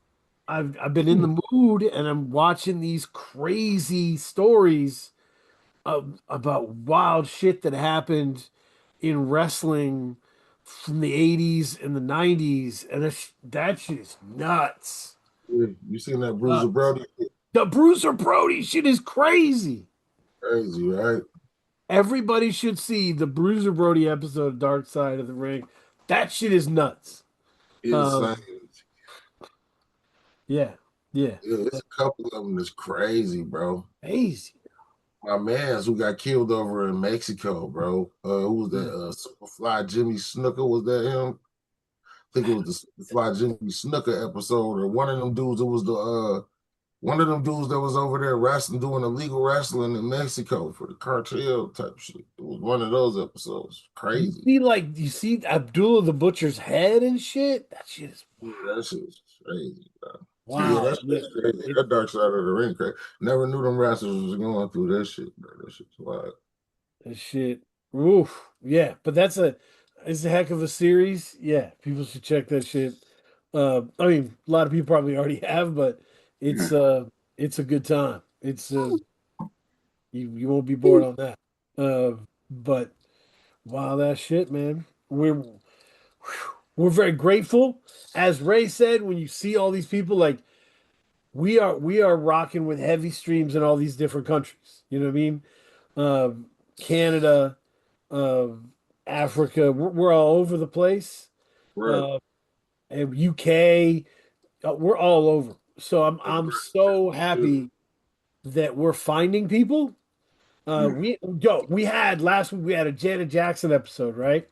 I've been in the mood and I'm watching these crazy stories about wild shit that happened in wrestling from the 80s and the 90s, and that shit is nuts. You seen that Bruiser Nuts. Brody? The Bruiser Brody shit is crazy. Crazy, right? Everybody should see the Bruiser Brody episode of Dark Side of the Ring. That shit is nuts. Insane. Yeah, yeah, Yeah, it's a couple of them that's crazy, bro. crazy. My man's who got killed over in Mexico, bro. Who was that? Superfly Jimmy Snooker, was that him? I think it was the Superfly Jimmy Snooker episode, or one of them dudes. It was the one of them dudes that was over there wrestling, doing illegal wrestling in Mexico for the cartel type shit. It was one of those episodes. Crazy. You see Abdullah the Butcher's head and shit? That shit is Yeah, that shit was crazy, bro. Yeah, wow. that's crazy. That Dark Side of the Ring crazy. Never knew them wrestlers was going through that shit, bro. That shit's wild. That shit. Oof. Yeah, but it's a heck of a series. Yeah, people should check that shit. I mean, a lot of people probably already have, but it's a good time. You won't be bored on that. But wow, that shit, man. We're very grateful. As Ray said, when you see all these people, like we are rocking with heavy streams in all these different countries. You know what I mean? Canada, uh, Africa. We're all over the place. Right. Uh, and UK. We're all over. So I'm so happy that we're finding people. We had last week we had a Janet Jackson episode, right?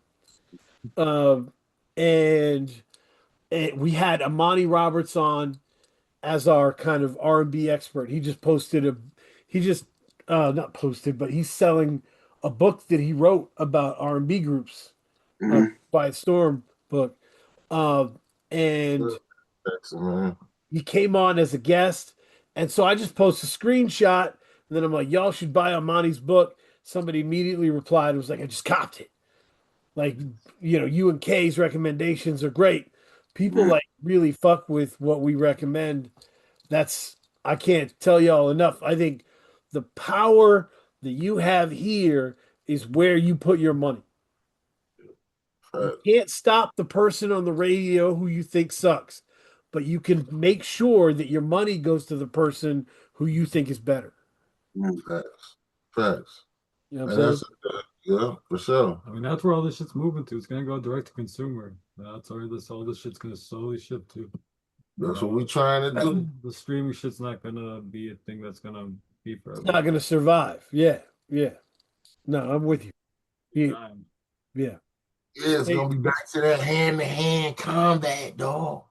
Um, and, we had Amani Roberts on as our kind of R&B expert. He just not posted, but he's selling a book that he wrote about R&B groups, Quiet Storm book. Uh, and Excellent, man. he came on as a guest. And so I just posted a screenshot, and then I'm like, y'all should buy Amani's book. Somebody immediately replied, and was like, I just copped it. Like, you and K's recommendations are great. People like really fuck with what we recommend. That's I can't tell y'all enough. I think the power that you have here is where you put your money. You can't stop the person on the radio who you think sucks, but you can make sure that your money goes to the person who you think is better. Facts. Facts. You know what And I'm that's saying? yeah, for sure. I mean, that's where all this shit's moving to. It's gonna go direct to consumer. That's where all this shit's gonna slowly shift to. That's what we trying to do. The streaming shit's not gonna be a thing that's gonna be It's forever. not going to survive. Yeah, yeah. No, I'm with you. Yeah, Time. yeah. Yeah, it's gonna be back to that hand-to-hand combat, dog.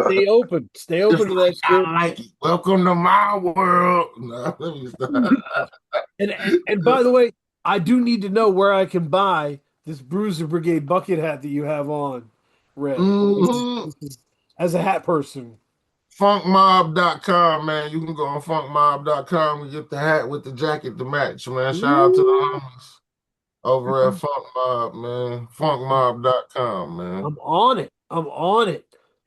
Stay open. Stay open to that shit. I like it. Welcome to my world. No, let me stop. And by the way, I do need to know where I can buy this Bruiser Brigade bucket hat that you have on, Red. Mhm. As a hat person. Funkmob.com, man. You can go on funkmob.com and get the hat with the jacket to match, man. Shout out to the homies over at Funk Mob, man. Funkmob.com, man. I'm on it. I'm on it.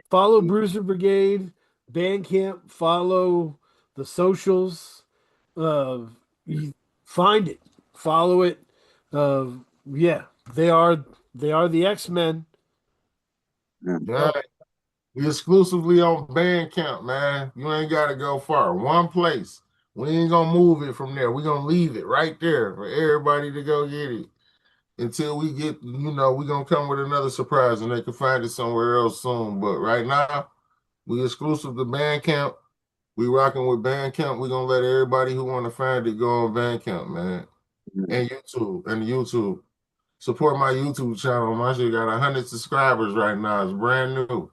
Follow Bruiser Brigade, Bandcamp, follow the socials. You find it. Follow it. Uh, yeah, they are the X-Men. Yeah. We exclusively on Bandcamp, man. You ain't got to go far. One place. We ain't gonna move it from there. We gonna leave it right there for everybody to go get it until we get, we gonna come with another surprise and they can find it somewhere else soon. But right now, we exclusive to Bandcamp. We rocking with Bandcamp. We gonna let everybody who want to find it go on Bandcamp, man, and YouTube. Support my YouTube channel. My shit got 100 subscribers right now. It's brand new.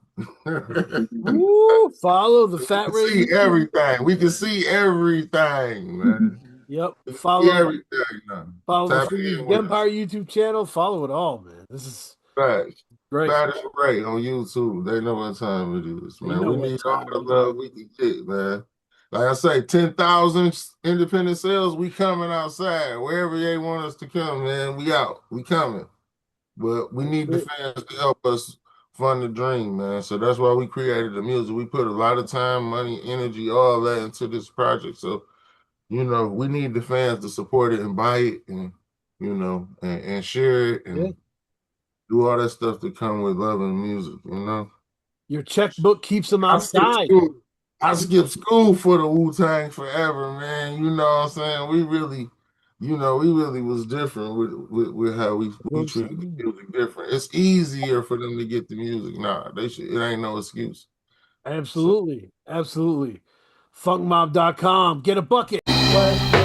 Woo, follow the Fat Ray. See everything. We can see everything, man. Yep. See Follow everything now. the Tap in with us. Empire YouTube channel. Follow it all, man. This is Facts. great. Fat is great on YouTube. They know what time it is, man. know We what need all time the it is. love we can get, man. Like I say, 10,000 independent sales, we coming outside. Wherever they want us to come, man, we out. We coming. But we need the fans to help us fund the dream, man. So that's why we created the music. We put a lot of time, money, energy, all that into this project. So you know, we need the fans to support it and buy it and, you know, and share it and Yeah. do all that stuff that come with loving music, you know. Your checkbook keeps them I skipped outside. school. I skipped school for the Wu-Tang forever, man. You know what I'm saying? We really was different with how we treat the music different. It's easier for them to get the music. Nah, it ain't no excuse. Absolutely. Absolutely. Funkmob.com. Get a bucket. What?